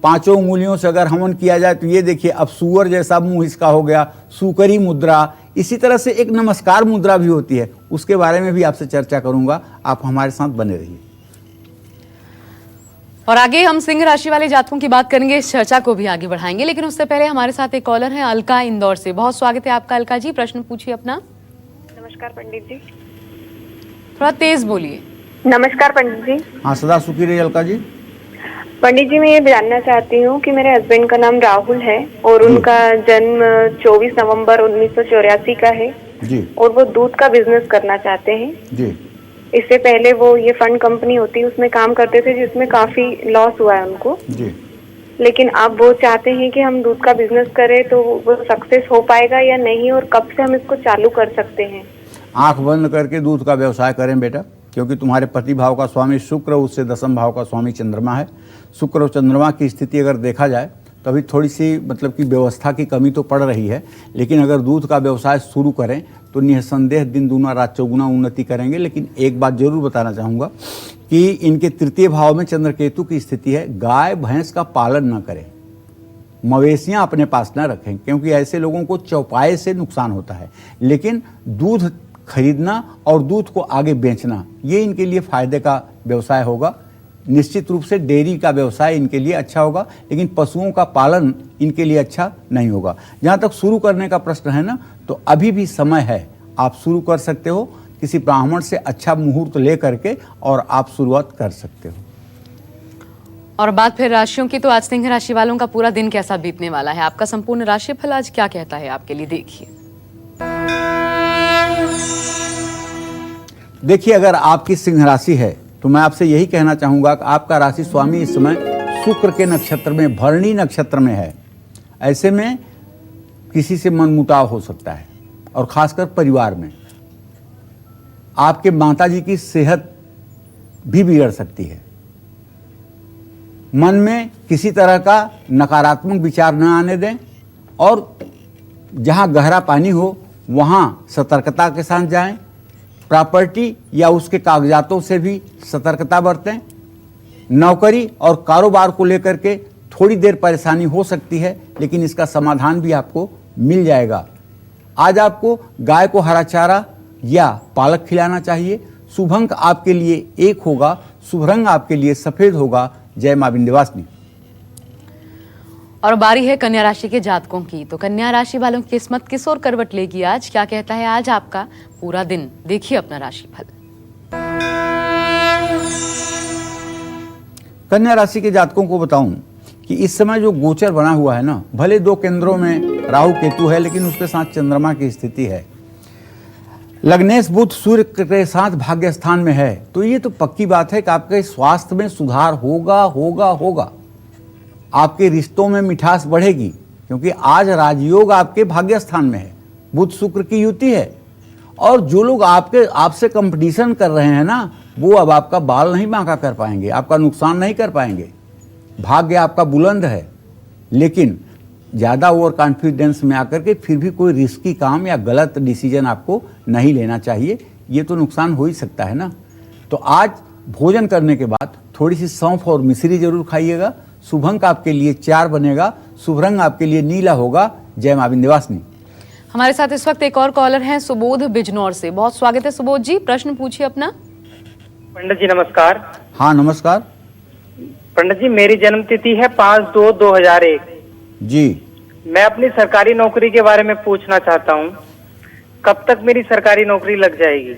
पांचों उंगलियों से अगर हवन किया जाए तो ये देखिए अब सूअर जैसा मुंह इसका हो गया, सूकरी मुद्रा। इसी तरह से एक नमस्कार मुद्रा भी होती है, उसके बारे में भी आपसे चर्चा करूंगा, आप हमारे साथ बने रहिए। और आगे हम सिंह राशि वाले जातकों की बात करेंगे, इस चर्चा को भी आगे बढ़ाएंगे, लेकिन उससे पहले हमारे साथ एक कॉलर है अलका इंदौर से। बहुत स्वागत है आपका अलका जी, प्रश्न पूछिए अपना। नमस्कार पंडित जी। थोड़ा तेज बोलिए। नमस्कार पंडित जी। हाँ, सदा सुखी रहिए अलका जी। पंडित जी, मैं ये जानना चाहती हूँ कि मेरे हस्बैंड का नाम राहुल है और उनका जन्म 24 नवंबर 1984 का है जी। और वो दूध का बिजनेस करना चाहते हैं जी। इससे पहले वो ये फंड कंपनी होती है उसमें काम करते थे, जिसमें काफी लॉस हुआ है उनको जी। लेकिन अब वो चाहते हैं कि हम दूध का बिजनेस करें, तो वो सक्सेस हो पाएगा या नहीं और कब से हम इसको चालू कर सकते हैं? आंख बंद करके दूध का व्यवसाय करें बेटा, क्योंकि तुम्हारे पति भाव का स्वामी शुक्र, उससे दसम भाव का स्वामी चंद्रमा है। शुक्र और चंद्रमा की स्थिति अगर देखा जाए तो अभी थोड़ी सी मतलब कि व्यवस्था की कमी तो पड़ रही है, लेकिन अगर दूध का व्यवसाय शुरू करें तो निसंदेह दिन दूना रात चौगुना उन्नति करेंगे। लेकिन एक बात जरूर बताना चाहूँगा कि इनके तृतीय भाव में चंद्र केतु की स्थिति है। गाय भैंस का पालन न करें, मवेशियां अपने पास न रखें, क्योंकि ऐसे लोगों को चौपाए से नुकसान होता है। लेकिन दूध खरीदना और दूध को आगे बेचना ये इनके लिए फायदे का व्यवसाय होगा। निश्चित रूप से डेयरी का व्यवसाय इनके लिए अच्छा होगा, लेकिन पशुओं का पालन इनके लिए अच्छा नहीं होगा। जहाँ तक शुरू करने का प्रश्न है ना, तो अभी भी समय है, आप शुरू कर सकते हो। किसी ब्राह्मण से अच्छा मुहूर्त ले करके और आप शुरुआत कर सकते हो। और बात फिर राशियों की, तो आज सिंह राशि वालों का पूरा दिन कैसा बीतने वाला है? आपका संपूर्ण राशिफल आज क्या कहता है आपके लिए, देखिए। देखिए, अगर आपकी सिंह राशि है तो मैं आपसे यही कहना चाहूँगा कि आपका राशि स्वामी इस समय शुक्र के नक्षत्र में, भरणी नक्षत्र में है। ऐसे में किसी से मनमुटाव हो सकता है और खासकर परिवार में। आपके माताजी की सेहत भी बिगड़ सकती है। मन में किसी तरह का नकारात्मक विचार न आने दें और जहाँ गहरा पानी हो वहाँ सतर्कता के साथ जाएं। प्रॉपर्टी या उसके कागजातों से भी सतर्कता बरतें। नौकरी और कारोबार को लेकर के थोड़ी देर परेशानी हो सकती है, लेकिन इसका समाधान भी आपको मिल जाएगा। आज आपको गाय को हरा चारा या पालक खिलाना चाहिए। शुभ अंक आपके लिए 1 होगा, शुभ रंग आपके लिए सफेद होगा। जय मां विंध्यवासिनी। और बारी है कन्या राशि के जातकों की, तो कन्या राशि वालों की किस्मत किस ओर करवट लेगी आज, क्या कहता है आज आपका पूरा दिन, देखिए अपना राशिफल। कन्या राशि के जातकों को बताऊं कि इस समय जो गोचर बना हुआ है ना, भले 2 केंद्रों में राहु केतु है, लेकिन उसके साथ चंद्रमा की स्थिति है। लग्नेश बुध सूर्य के साथ भाग्य स्थान में है, तो ये तो पक्की बात है कि आपके स्वास्थ्य में सुधार होगा होगा होगा। आपके रिश्तों में मिठास बढ़ेगी, क्योंकि आज राजयोग आपके भाग्य स्थान में है, बुध शुक्र की युति है। और जो लोग आपसे कंपटीशन कर रहे हैं ना, वो अब आपका बाल नहीं बांका कर पाएंगे, आपका नुकसान नहीं कर पाएंगे। भाग्य आपका बुलंद है, लेकिन ज़्यादा ओवर कॉन्फिडेंस में आकर के फिर भी कोई रिस्की काम या गलत डिसीजन आपको नहीं लेना चाहिए, ये तो नुकसान हो ही सकता है ना। तो आज भोजन करने के बाद थोड़ी सी सौंफ और मिश्री जरूर खाइएगा। शुभ अंक आपके लिए 4 बनेगा, शुभ रंग आपके लिए नीला होगा। जय मां विंध्यवासिनी। हमारे साथ इस वक्त एक और कॉलर हैं सुबोध बिजनौर से। बहुत स्वागत है सुबोध जी, प्रश्न पूछिए अपना। पंडित जी नमस्कार। हाँ नमस्कार। पंडित जी, मेरी जन्म तिथि है 5/2/2001 जी। मैं अपनी सरकारी नौकरी के बारे में पूछना चाहता हूँ, कब तक मेरी सरकारी नौकरी लग जाएगी?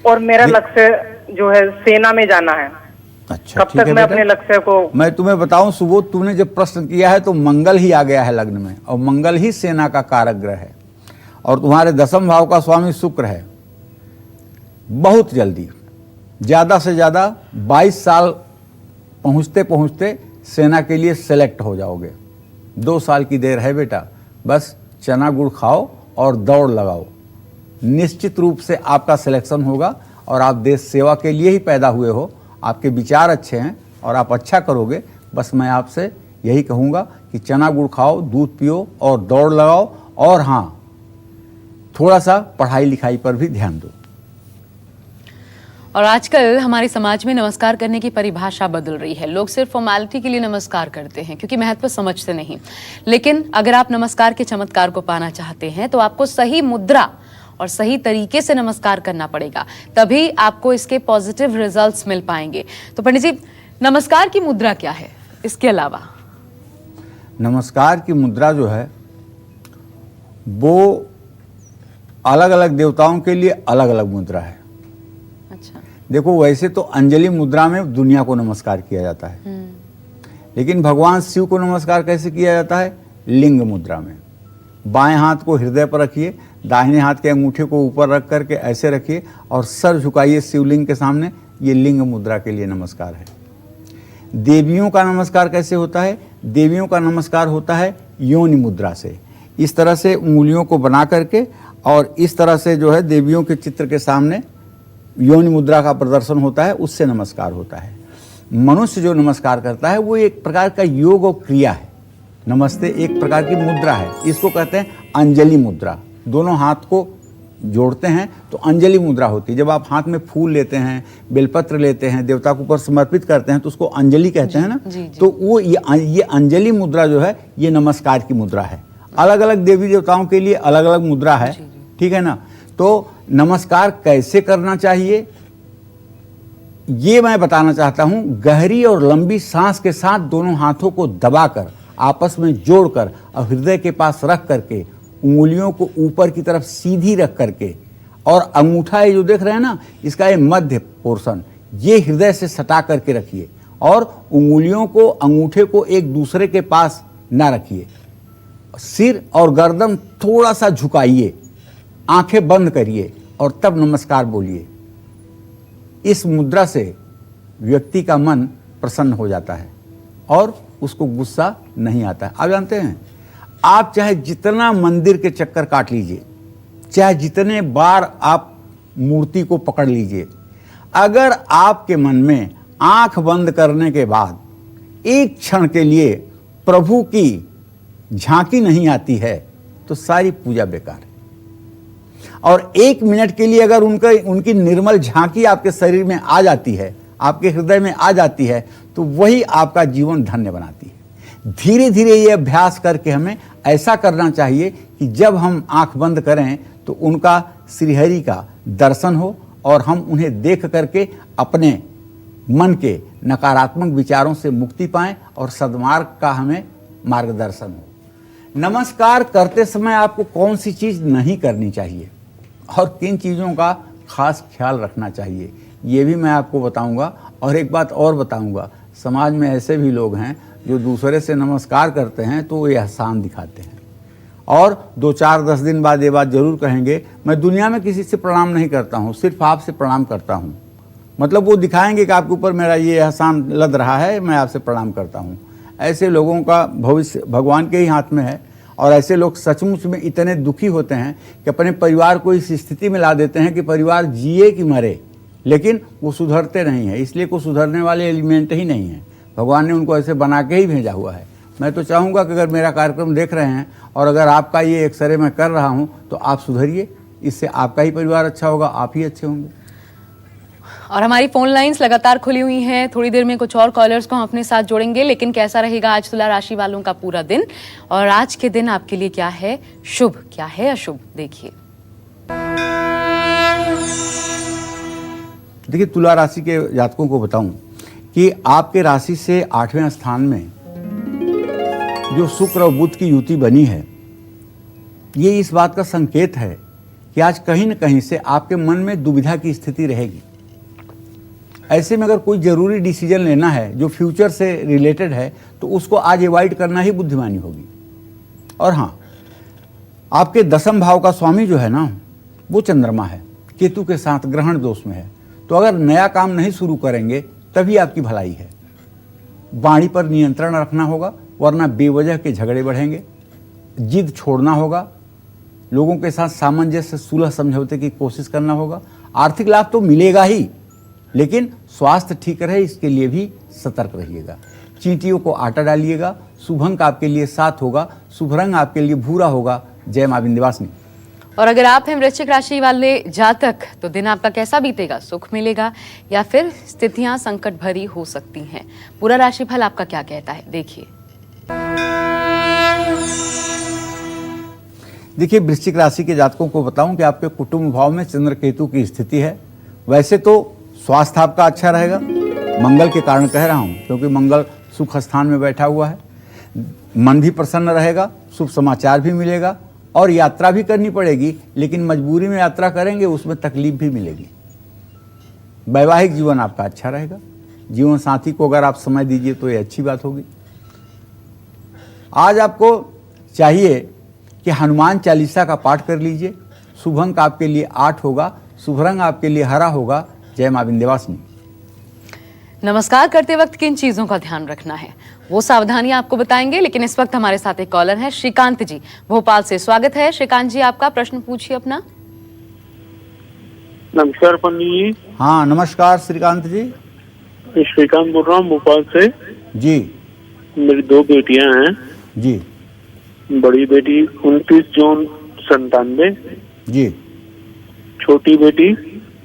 और मेरा लक्ष्य जो है सेना में जाना है। अच्छा, कब तक मैं अपने लक्ष्य को? मैं तुम्हें बताऊं सुबोध, तुमने जब प्रश्न किया है तो मंगल ही आ गया है लग्न में, और मंगल ही सेना का कारक ग्रह है, और तुम्हारे दसम भाव का स्वामी शुक्र है। बहुत जल्दी, ज़्यादा से ज़्यादा 22 साल पहुँचते पहुँचते सेना के लिए सेलेक्ट हो जाओगे। 2 साल की देर है बेटा, बस चना गुड़ खाओ और दौड़ लगाओ। निश्चित रूप से आपका सिलेक्शन होगा और आप देश सेवा के लिए ही पैदा हुए हो। आपके विचार अच्छे हैं और आप अच्छा करोगे। बस मैं आपसे यही कहूँगा कि चना गुड़ खाओ, दूध पियो और दौड़ लगाओ, और हाँ, थोड़ा सा पढ़ाई लिखाई पर भी ध्यान दो। और आजकल हमारे समाज में नमस्कार करने की परिभाषा बदल रही है। लोग सिर्फ फॉर्मेलिटी के लिए नमस्कार करते हैं क्योंकि महत्व समझते नहीं। लेकिन अगर आप नमस्कार के चमत्कार को पाना चाहते हैं तो आपको सही मुद्रा और सही तरीके से नमस्कार करना पड़ेगा, तभी आपको इसके पॉजिटिव रिजल्ट्स मिल पाएंगे। तो पंडित जी, नमस्कार की मुद्रा क्या है? इसके अलावा नमस्कार की मुद्रा जो है वो अलग अलग देवताओं के लिए अलग अलग मुद्रा है। अच्छा। देखो, वैसे तो अंजलि मुद्रा में दुनिया को नमस्कार किया जाता है, लेकिन भगवान शिव को नमस्कार कैसे किया जाता है? लिंग मुद्रा में। बाएं हाथ को हृदय पर रखिए, दाहिने हाथ के अंगूठे को ऊपर रख करके ऐसे रखिए और सर झुकाइए शिवलिंग के सामने। ये लिंग मुद्रा के लिए नमस्कार है। देवियों का नमस्कार कैसे होता है? देवियों का नमस्कार होता है योनि मुद्रा से। इस तरह से उंगलियों को बना करके और इस तरह से जो है देवियों के चित्र के सामने योनि मुद्रा का प्रदर्शन होता है, उससे नमस्कार होता है। मनुष्य जो नमस्कार करता है वो एक प्रकार का योग और क्रिया है। नमस्ते एक प्रकार की मुद्रा है, इसको कहते हैं अंजलि मुद्रा। दोनों हाथ को जोड़ते हैं तो अंजलि मुद्रा होती है। जब आप हाथ में फूल लेते हैं, बेलपत्र लेते हैं, देवता के ऊपर समर्पित करते हैं तो उसको अंजलि कहते हैं ना। तो वो ये अंजलि मुद्रा जो है ये नमस्कार की मुद्रा है। अलग अलग देवी देवताओं के लिए अलग अलग मुद्रा है, ठीक है ना। तो नमस्कार कैसे करना चाहिए ये मैं बताना चाहता हूं। गहरी और लंबी सांस के साथ दोनों हाथों को दबाकर आपस में जोड़कर और हृदय के पास रख करके उंगलियों को ऊपर की तरफ सीधी रख करके और अंगूठा ये जो देख रहे हैं ना, इसका ये मध्य पोर्शन ये हृदय से सटा करके रखिए और उंगलियों को, अंगूठे को एक दूसरे के पास ना रखिए। सिर और गर्दन थोड़ा सा झुकाइए, आंखें बंद करिए और तब नमस्कार बोलिए। इस मुद्रा से व्यक्ति का मन प्रसन्न हो जाता है और उसको गुस्सा नहीं आता है। आप जानते हैं, आप चाहे जितना मंदिर के चक्कर काट लीजिए, चाहे जितने बार आप मूर्ति को पकड़ लीजिए, अगर आपके मन में आंख बंद करने के बाद एक क्षण के लिए प्रभु की झांकी नहीं आती है तो सारी पूजा बेकार है। और एक मिनट के लिए अगर उनकी निर्मल झांकी आपके शरीर में आ जाती है, आपके हृदय में आ जाती है, तो वही आपका जीवन धन्य बनाती है। धीरे धीरे ये अभ्यास करके हमें ऐसा करना चाहिए कि जब हम आंख बंद करें तो उनका श्रीहरि का दर्शन हो और हम उन्हें देख करके अपने मन के नकारात्मक विचारों से मुक्ति पाएं और सद्मार्ग का हमें मार्गदर्शन हो। नमस्कार करते समय आपको कौन सी चीज़ नहीं करनी चाहिए और किन चीज़ों का खास ख्याल रखना चाहिए, ये भी मैं आपको बताऊंगा। और एक बात और बताऊंगा, समाज में ऐसे भी लोग हैं जो दूसरे से नमस्कार करते हैं तो वो एहसान दिखाते हैं और 2-4-10 दिन बाद ये बात जरूर कहेंगे, मैं दुनिया में किसी से प्रणाम नहीं करता हूँ, सिर्फ आपसे प्रणाम करता हूँ। मतलब वो दिखाएंगे कि आपके ऊपर मेरा ये एहसान लद रहा है, मैं आपसे प्रणाम करता हूँ। ऐसे लोगों का भविष्य भगवान के ही हाथ में है और ऐसे लोग सचमुच में इतने दुखी होते हैं कि अपने परिवार को इस स्थिति में ला देते हैं कि परिवार जिए कि मरे, लेकिन वो सुधरते नहीं है। इसलिए कोई सुधरने वाले एलिमेंट ही नहीं है। भगवान ने उनको ऐसे बना के ही भेजा हुआ है। मैं तो चाहूँगा कि अगर मेरा कार्यक्रम देख रहे हैं और अगर आपका ये एक्सरे मैं कर रहा हूँ तो आप सुधरिए, इससे आपका ही परिवार अच्छा होगा, आप ही अच्छे होंगे। और हमारी फोन लाइंस लगातार खुली हुई हैं। थोड़ी देर में कुछ और कॉलर्स को हम अपने साथ जोड़ेंगे, लेकिन कैसा रहेगा आज तुला राशि वालों का पूरा दिन और आज के दिन आपके लिए क्या है शुभ, क्या है अशुभ, देखिए। देखिए, तुला राशि के जातकों को बताऊं कि आपके राशि से 8वें स्थान में जो शुक्र और बुध की युति बनी है, ये इस बात का संकेत है कि आज कहीं न कहीं से आपके मन में दुविधा की स्थिति रहेगी। ऐसे में अगर कोई ज़रूरी डिसीजन लेना है जो फ्यूचर से रिलेटेड है तो उसको आज अवॉइड करना ही बुद्धिमानी होगी। और हाँ, आपके 10वें भाव का स्वामी जो है ना, वो चंद्रमा है, केतु के साथ ग्रहण दोष में है। तो अगर नया काम नहीं शुरू करेंगे तभी आपकी भलाई है। वाणी पर नियंत्रण रखना होगा, वरना बेवजह के झगड़े बढ़ेंगे। जिद छोड़ना होगा, लोगों के साथ सामंजस्य सुलह समझौते की कोशिश करना होगा। आर्थिक लाभ तो मिलेगा ही, लेकिन स्वास्थ्य ठीक रहे इसके लिए भी सतर्क रहिएगा। चींटियों को आटा डालिएगा। शुभ अंक आपके लिए 7 होगा, शुभ रंग आपके लिए भूरा होगा, जय मां विंध्यवासिनी। और अगर आप हैं वृश्चिक राशि वाले जातक तो दिन आपका कैसा बीतेगा? सुख मिलेगा या फिर स्थितियां संकट भरी हो सकती हैं? पूरा राशिफल आपका क्या कहता है, देखिए। देखिए, वृश्चिक राशि के जातकों को बताऊं कि आपके कुटुंब भाव में चंद्र केतु की स्थिति है। वैसे तो स्वास्थ्य आपका अच्छा रहेगा, मंगल के कारण कह रहा हूं क्योंकि मंगल सुख स्थान में बैठा हुआ है। मन भी प्रसन्न रहेगा, शुभ समाचार भी मिलेगा और यात्रा भी करनी पड़ेगी, लेकिन मजबूरी में यात्रा करेंगे, उसमें तकलीफ भी मिलेगी। वैवाहिक जीवन आपका अच्छा रहेगा। जीवन साथी को अगर आप समय दीजिए तो ये अच्छी बात होगी। आज आपको चाहिए कि हनुमान चालीसा का पाठ कर लीजिए। शुभ अंक आपके लिए 8 होगा, शुभ रंग आपके लिए हरा होगा। जय मां विंध्यवासिनी। नमस्कार करते वक्त किन चीजों का ध्यान रखना है वो सावधानियां आपको बताएंगे, लेकिन इस वक्त हमारे साथ एक कॉलर है श्रीकांत जी, भोपाल से। स्वागत है श्रीकांत जी, आपका प्रश्न पूछिए अपना। नमस्कार पंडित जी। हाँ नमस्कार श्रीकांत जी। श्रीकांत बोल रहा हूँ भोपाल से जी मेरी 2 बेटियां हैं। जी बड़ी बेटी 29 जून 97, जी छोटी बेटी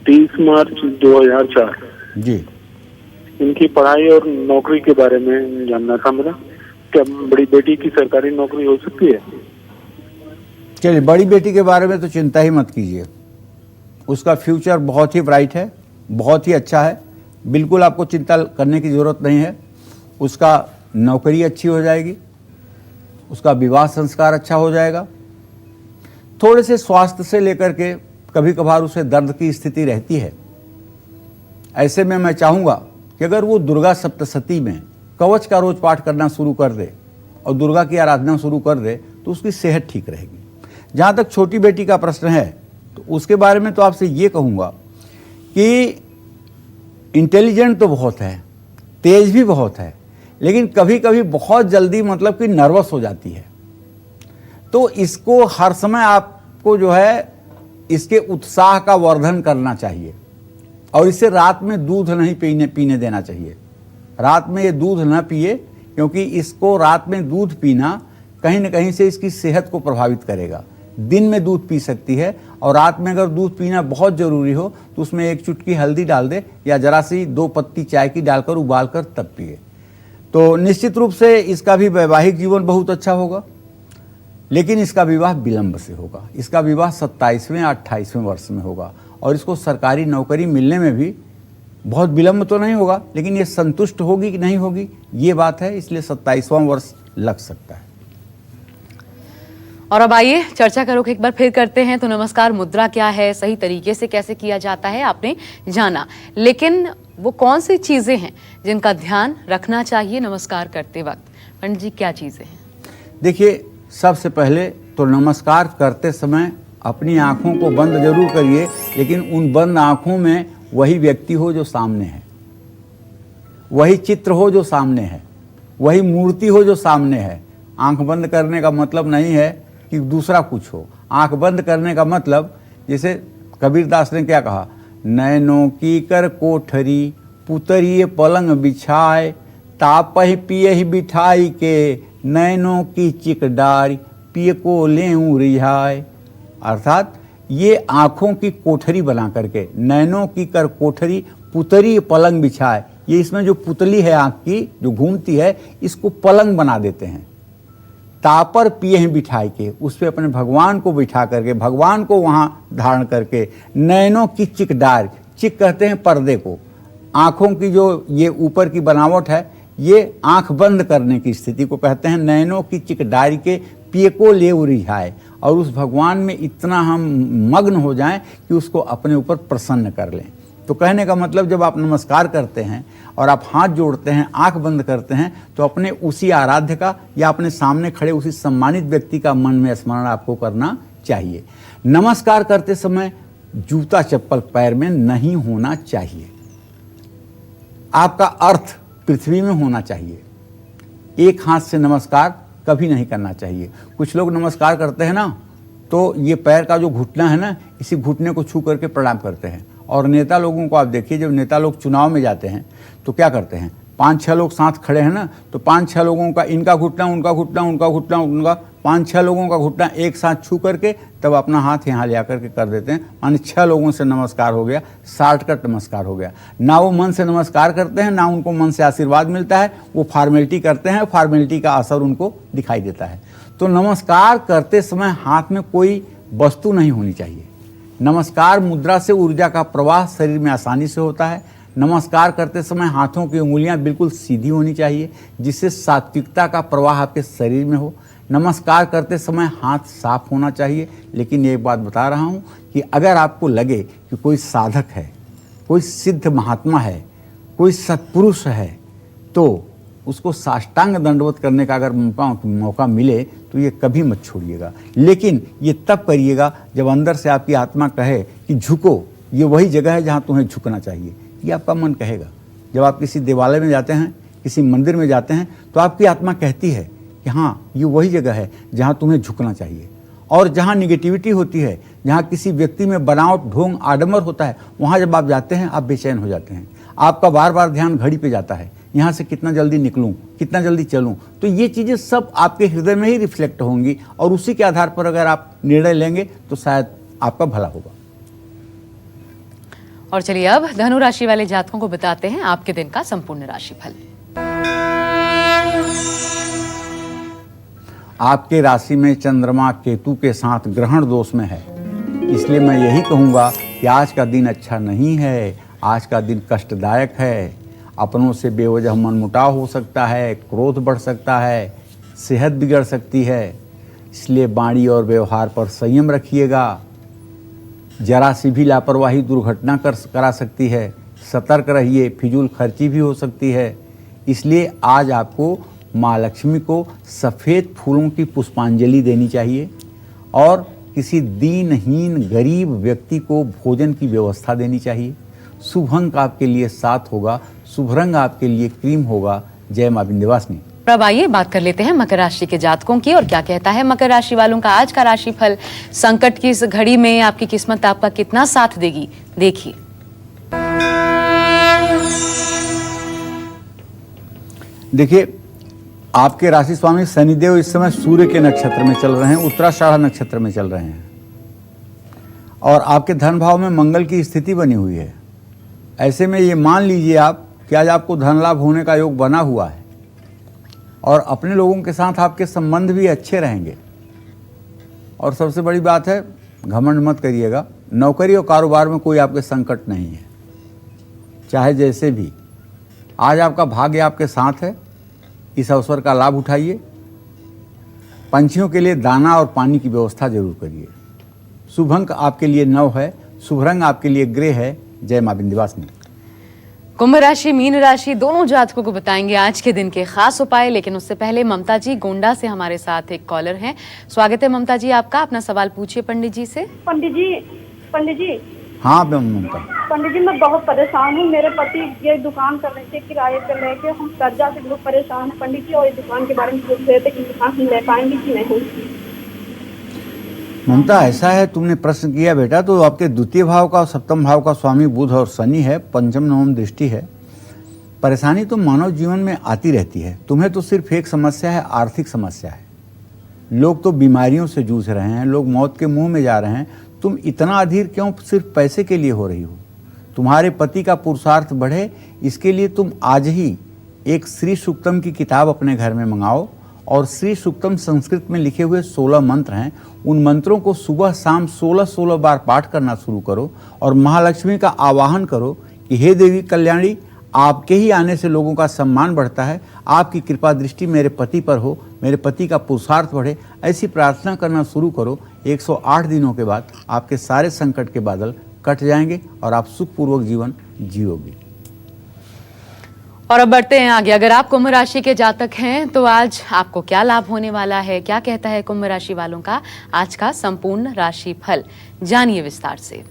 30 मार्च 2004। जी। इनकी पढ़ाई और नौकरी के बारे में जानना था मेरा। क्या बड़ी बेटी की सरकारी नौकरी हो सकती है? चलिए, बड़ी बेटी के बारे में तो चिंता ही मत कीजिए, उसका फ्यूचर बहुत ही ब्राइट है, बहुत ही अच्छा है। बिल्कुल आपको चिंता करने की ज़रूरत नहीं है। उसका नौकरी अच्छी हो जाएगी, उसका विवाह संस्कार अच्छा हो जाएगा। थोड़े से स्वास्थ्य से लेकर के कभी कभार उसे दर्द की स्थिति रहती है। ऐसे में मैं चाहूँगा कि अगर वो दुर्गा सप्तशती में कवच का रोज पाठ करना शुरू कर दे और दुर्गा की आराधना शुरू कर दे तो उसकी सेहत ठीक रहेगी। जहाँ तक छोटी बेटी का प्रश्न है तो उसके बारे में तो आपसे ये कहूँगा कि इंटेलिजेंट तो बहुत है, तेज भी बहुत है, लेकिन कभी कभी बहुत जल्दी मतलब कि नर्वस हो जाती है। तो इसको हर समय आपको जो है इसके उत्साह का वर्धन करना चाहिए और इसे रात में दूध नहीं पीने देना चाहिए। रात में ये दूध न पिए, क्योंकि इसको रात में दूध पीना कहीं न कहीं से इसकी सेहत को प्रभावित करेगा। दिन में दूध पी सकती है और रात में अगर दूध पीना बहुत ज़रूरी हो तो उसमें 1 चुटकी हल्दी डाल दे या जरा सी 2 पत्ती चाय की डालकर उबाल कर तब पिए। तो निश्चित रूप से इसका भी वैवाहिक जीवन बहुत अच्छा होगा, लेकिन इसका विवाह विलंब से होगा। इसका विवाह 27वें या 28वें वर्ष में होगा और इसको सरकारी नौकरी मिलने में भी बहुत विलंब तो नहीं होगा, लेकिन ये संतुष्ट होगी कि नहीं होगी ये बात है, इसलिए 27वां वर्ष लग सकता है। और अब आइए चर्चा करो एक बार फिर करते हैं। तो नमस्कार मुद्रा क्या है, सही तरीके से कैसे किया जाता है आपने जाना, लेकिन वो कौन सी चीजें हैं जिनका ध्यान रखना चाहिए नमस्कार करते वक्त? पंडित जी क्या चीजें हैं? देखिए, सबसे पहले तो नमस्कार करते समय अपनी आंखों को बंद जरूर करिए, लेकिन उन बंद आंखों में वही व्यक्ति हो जो सामने है, वही चित्र हो जो सामने है, वही मूर्ति हो जो सामने है। आंख बंद करने का मतलब नहीं है कि दूसरा कुछ हो। आंख बंद करने का मतलब, जैसे कबीरदास ने क्या कहा, नैनों की कर कोठरी पुतरिये पलंग बिछाए, तापहि पियहि बिठाई के, नैनों की चिक डारी पिय को लेऊं रिझाए। अर्थात ये आँखों की कोठरी बना करके, नैनों की कर कोठरी पुतरी पलंग बिछाए, ये इसमें जो पुतली है आँख की जो घूमती है इसको पलंग बना देते हैं। तापर पिए बिठाई के, उस पर अपने भगवान को बिठा करके, भगवान को वहाँ धारण करके, नैनों की चिक डार, चिक कहते हैं पर्दे को, आँखों की जो ये ऊपर की बनावट है ये आँख बंद करने की स्थिति को कहते हैं। नैनों की चिक डारी के पिए को ले रिझाए, और उस भगवान में इतना हम मग्न हो जाएं कि उसको अपने ऊपर प्रसन्न कर लें। तो कहने का मतलब, जब आप नमस्कार करते हैं और आप हाथ जोड़ते हैं, आंख बंद करते हैं, तो अपने उसी आराध्य का या अपने सामने खड़े उसी सम्मानित व्यक्ति का मन में स्मरण आपको करना चाहिए। नमस्कार करते समय जूता चप्पल पैर में नहीं होना चाहिए। आपका अर्थ पृथ्वी में होना चाहिए। एक हाथ से नमस्कार कभी नहीं करना चाहिए। कुछ लोग नमस्कार करते हैं ना, तो ये पैर का जो घुटना है ना, इसी घुटने को छू करके प्रणाम करते हैं। और नेता लोगों को आप देखिए, जब नेता लोग चुनाव में जाते हैं तो क्या करते हैं, 5-6 लोग साथ खड़े हैं ना, तो 5-6 लोगों का इनका घुटना, उनका घुटना, उनका घुटना, उनका 5-6 लोगों का घुटना एक साथ छू करके तब अपना हाथ यहाँ ले आकर के कर देते हैं, माने 6 लोगों से नमस्कार हो गया, शॉर्टकट नमस्कार हो गया। ना वो मन से नमस्कार करते हैं, ना उनको मन से आशीर्वाद मिलता है, वो फॉर्मेलिटी करते हैं, फॉर्मेलिटी का असर उनको दिखाई देता है। तो नमस्कार करते समय हाथ में कोई वस्तु नहीं होनी चाहिए। नमस्कार मुद्रा से ऊर्जा का प्रवाह शरीर में आसानी से होता है। नमस्कार करते समय हाथों की उंगलियां बिल्कुल सीधी होनी चाहिए, जिससे सात्विकता का प्रवाह आपके शरीर में हो। नमस्कार करते समय हाथ साफ होना चाहिए। लेकिन एक बात बता रहा हूं कि अगर आपको लगे कि कोई साधक है, कोई सिद्ध महात्मा है, कोई सत्पुरुष है, तो उसको साष्टांग दंडवत करने का अगर मौका मिले तो ये कभी मत छोड़िएगा। लेकिन ये तब करिएगा जब अंदर से आपकी आत्मा कहे कि झुको, ये वही जगह है जहाँ तुम्हें झुकना चाहिए। ये आपका मन कहेगा। जब आप किसी देवालय में जाते हैं, किसी मंदिर में जाते हैं, तो आपकी आत्मा कहती है कि हाँ, ये वही जगह है जहाँ तुम्हें झुकना चाहिए। और जहाँ निगेटिविटी होती है, जहाँ किसी व्यक्ति में बनावट, ढोंग, आडंबर होता है, वहाँ जब आप जाते हैं आप बेचैन हो जाते हैं। आपका बार बार ध्यान घड़ी पे जाता है, यहाँ से कितना जल्दी निकलूं, कितना जल्दी चलूं। तो ये चीज़ें सब आपके हृदय में ही रिफ्लेक्ट होंगी और उसी के आधार पर अगर आप निर्णय लेंगे तो शायद आपका भला होगा। और चलिए अब धनु राशि वाले जातकों को बताते हैं आपके दिन का संपूर्ण राशिफल। आपके राशि में चंद्रमा केतु के साथ ग्रहण दोष में है, इसलिए मैं यही कहूँगा कि आज का दिन अच्छा नहीं है। आज का दिन कष्टदायक है। अपनों से बेवजह मनमुटाव हो सकता है, क्रोध बढ़ सकता है, सेहत बिगड़ सकती है। इसलिए वाणी और व्यवहार पर संयम रखिएगा। जरा सी भी लापरवाही दुर्घटना करा सकती है। सतर्क रहिए, फिजूल खर्ची भी हो सकती है। इसलिए आज आपको माँ लक्ष्मी को सफ़ेद फूलों की पुष्पांजलि देनी चाहिए और किसी दीनहीन गरीब व्यक्ति को भोजन की व्यवस्था देनी चाहिए। शुभ अंक आपके लिए 7 होगा, शुभ रंग आपके लिए क्रीम होगा। जय मां विंध्यवासिनी। अब आइए बात कर लेते हैं मकर राशि के जातकों की और क्या कहता है मकर राशि वालों का आज का राशिफल। संकट की इस घड़ी में आपकी किस्मत आपका कितना साथ देगी, देखिए। देखिए, आपके राशि स्वामी शनिदेव इस समय सूर्य के नक्षत्र में चल रहे हैं, उत्तराषाढ़ नक्षत्र में चल रहे हैं और आपके धन भाव में मंगल की स्थिति बनी हुई है। ऐसे में ये मान लीजिए आप कि आज आपको धन लाभ होने का योग बना हुआ है और अपने लोगों के साथ आपके संबंध भी अच्छे रहेंगे। और सबसे बड़ी बात है, घमंड मत करिएगा। नौकरी और कारोबार में कोई आपके संकट नहीं है, चाहे जैसे भी। आज आपका भाग्य आपके साथ है, इस अवसर का लाभ उठाइए। पंछियों के लिए दाना और पानी की व्यवस्था जरूर करिए। शुभ अंक आपके लिए 9 है, शुभ रंग आपके लिए ग्रे है। जय मां विंध्यवासिनी। कुंभ राशि, मीन राशि दोनों जातकों को बताएंगे आज के दिन के खास उपाय, लेकिन उससे पहले ममता जी गोंडा से हमारे साथ एक कॉलर हैं। स्वागत है ममता जी आपका, अपना सवाल पूछिए पंडित जी से। पंडित जी। हाँ ममता। पंडित जी, मैं बहुत परेशान हूँ। मेरे पति ये दुकान कर रहे थे, किराए पे लेके। हम कर्जा से बहुत परेशान हैं पंडित जी, और ये दुकान के बारे में पूछ रहे थे कि दुकान हम ले पाएंगे कि नहीं। ममता, ऐसा है, तुमने प्रश्न किया बेटा, तो आपके द्वितीय भाव का और सप्तम भाव का स्वामी बुध और शनि है, पंचम नवम दृष्टि है। परेशानी तो मानव जीवन में आती रहती है। तुम्हें तो सिर्फ एक समस्या है, आर्थिक समस्या है। लोग तो बीमारियों से जूझ रहे हैं, लोग मौत के मुंह में जा रहे हैं। तुम इतना अधीर क्यों सिर्फ पैसे के लिए हो रही हो? तुम्हारे पति का पुरुषार्थ बढ़े, इसके लिए तुम आज ही एक श्री सूक्तम की किताब अपने घर में मंगाओ और श्री सूक्तम संस्कृत में लिखे हुए 16 मंत्र हैं, उन मंत्रों को सुबह शाम 16 बार पाठ करना शुरू करो और महालक्ष्मी का आवाहन करो कि हे देवी कल्याणी, आपके ही आने से लोगों का सम्मान बढ़ता है, आपकी कृपा दृष्टि मेरे पति पर हो, मेरे पति का पुरुषार्थ बढ़े। ऐसी प्रार्थना करना शुरू करो। 108 दिनों के बाद आपके सारे संकट के बादल कट जाएंगे और आप सुखपूर्वक जीवन जियोगे। और अब बढ़ते हैं आगे। अगर आप कुंभ राशि के जातक हैं तो आज आपको क्या लाभ होने वाला है, क्या कहता है कुंभ राशि वालों का आज का संपूर्ण राशि फल, जानिए विस्तार से।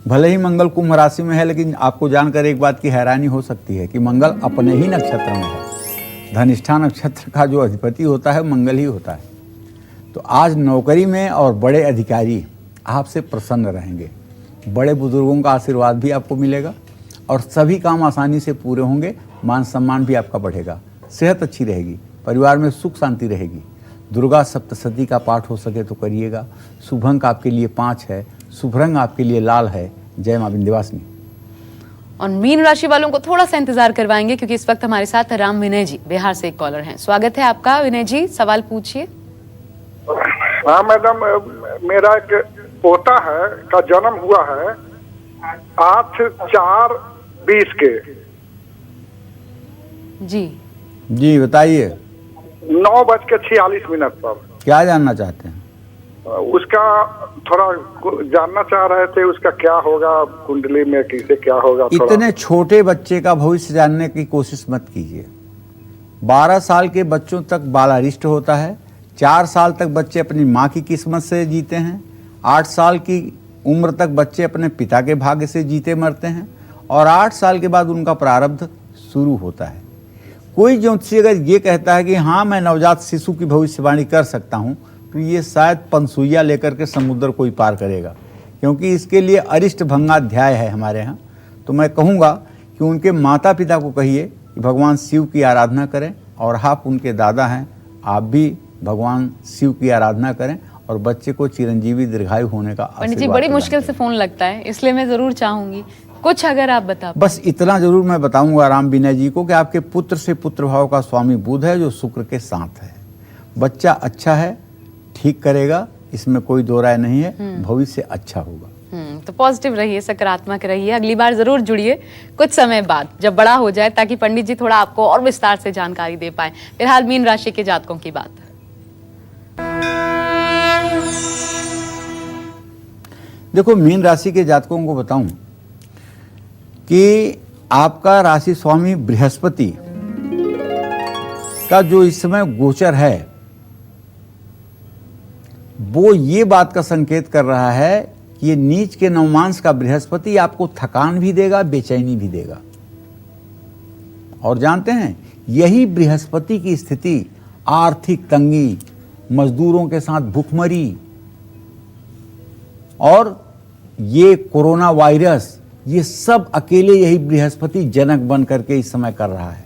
भले ही मंगल कुंभ राशि में है, लेकिन आपको जानकर एक बात की हैरानी हो सकती है कि मंगल अपने ही नक्षत्र में है। धनिष्ठा नक्षत्र का जो अधिपति होता है मंगल ही होता है। तो आज नौकरी में और बड़े अधिकारी आपसे प्रसन्न रहेंगे, बड़े बुजुर्गों का आशीर्वाद भी आपको मिलेगा और सभी काम आसानी से पूरे होंगे। मान सम्मान भी आपका बढ़ेगा। सेहत अच्छी रहेगी, परिवार में सुख शांति रहेगी। दुर्गा सप्तशती का पाठ हो सके तो करिएगा। शुभ अंक आपके लिए 5 है, शुभ रंग आपके लिए लाल है। जय मां विंध्यवासिनी। और मीन राशि वालों को थोड़ा सा इंतजार करवाएंगे क्योंकि इस वक्त हमारे साथ राम विनय जी बिहार से एक कॉलर हैं। स्वागत है आपका विनय जी, सवाल पूछिए। हाँ मैडम, मेरा एक पोता है का जन्म हुआ है 8/4/20 के। जी बताइए। 9:46 पर। क्या जानना चाहते हैं? उसका थोड़ा जानना चाह रहे थे, उसका क्या होगा कुंडली में, किसे क्या होगा। इतने छोटे बच्चे का भविष्य जानने की कोशिश मत कीजिए। 12 साल के बच्चों तक बालारिष्ट होता है। 4 साल तक बच्चे अपनी माँ की किस्मत से जीते हैं। 8 साल की उम्र तक बच्चे अपने पिता के भाग्य से जीते मरते हैं और 8 साल के बाद उनका प्रारब्ध शुरू होता है। कोई ज्योतिषी अगर ये कहता है कि हाँ मैं नवजात शिशु की भविष्यवाणी कर सकता हूँ, तो ये शायद पनसुइया लेकर के समुद्र कोई पार करेगा, क्योंकि इसके लिए अरिष्ट भंगाध्याय है हमारे यहाँ। तो मैं कहूँगा कि उनके माता पिता को कहिए कि भगवान शिव की आराधना करें, और आप उनके दादा हैं, आप भी भगवान शिव की आराधना करें और बच्चे को चिरंजीवी दीर्घायु होने का पंडित जी बड़ी मुश्किल से फोन लगता है, इसलिए मैं जरूर चाहूंगी कुछ अगर आप बता। बस इतना जरूर मैं बताऊंगा राम विनय जी को कि आपके पुत्र से पुत्र भाव का स्वामी बुध है जो शुक्र के साथ है। बच्चा अच्छा है, ठीक करेगा, इसमें कोई दो राय नहीं है, भविष्य अच्छा होगा। तो पॉजिटिव रहिए, सकारात्मक रहिए। अगली बार जरूर जुड़िए कुछ समय बाद जब बड़ा हो जाए, ताकि पंडित जी थोड़ा आपको और विस्तार से जानकारी दे पाए। फिलहाल मीन राशि के जातकों की बात। देखो, मीन राशि के जातकों को बताऊं कि आपका राशि स्वामी बृहस्पति का जो इस समय गोचर है वो ये बात का संकेत कर रहा है कि ये नीच के नवमांश का बृहस्पति आपको थकान भी देगा, बेचैनी भी देगा। और जानते हैं, यही बृहस्पति की स्थिति आर्थिक तंगी, मजदूरों के साथ भूखमरी और ये कोरोना वायरस, ये सब अकेले यही बृहस्पति जनक बन करके इस समय कर रहा है।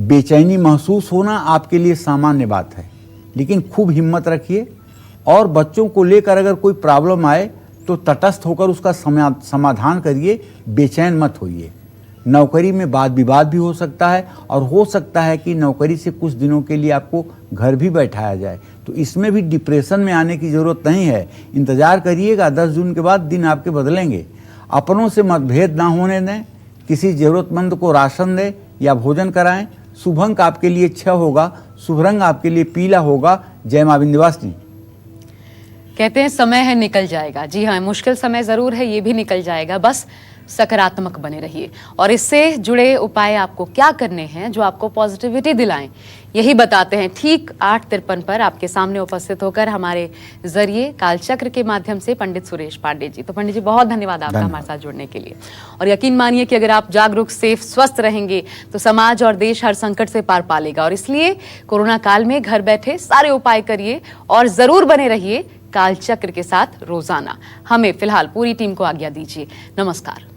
बेचैनी महसूस होना आपके लिए सामान्य बात है, लेकिन खूब हिम्मत रखिए और बच्चों को लेकर अगर कोई प्रॉब्लम आए तो तटस्थ होकर उसका समाधान करिए, बेचैन मत होइए। नौकरी में वाद विवाद भी हो सकता है और हो सकता है कि नौकरी से कुछ दिनों के लिए आपको घर भी बैठाया जाए, तो इसमें भी डिप्रेशन में आने की ज़रूरत नहीं है। इंतज़ार करिएगा, 10 जून के बाद दिन आपके बदलेंगे। अपनों से मतभेद ना होने दें, किसी ज़रूरतमंद को राशन दें या भोजन कराएं। शुभ अंक आपके लिए 6 होगा, शुभ रंग आपके लिए पीला होगा। जय मां विंध्यवासिनी। कहते हैं समय है निकल जाएगा। जी हाँ, मुश्किल समय जरूर है, ये भी निकल जाएगा। बस सकारात्मक बने रहिए। और इससे जुड़े उपाय आपको क्या करने हैं जो आपको पॉजिटिविटी दिलाएं, यही बताते हैं ठीक 8:53 पर आपके सामने उपस्थित होकर हमारे जरिए कालचक्र के माध्यम से पंडित सुरेश पांडे जी। तो पंडित जी बहुत धन्यवाद आपका हमारे साथ जुड़ने के लिए। और यकीन मानिए कि अगर आप जागरूक, सेफ, स्वस्थ रहेंगे तो समाज और देश हर संकट से पार पा लेगा। और इसलिए कोरोना काल में घर बैठे सारे उपाय करिए और जरूर बने रहिए कालचक्र के साथ रोजाना। हमें फिलहाल पूरी टीम को आज्ञा दीजिए। नमस्कार।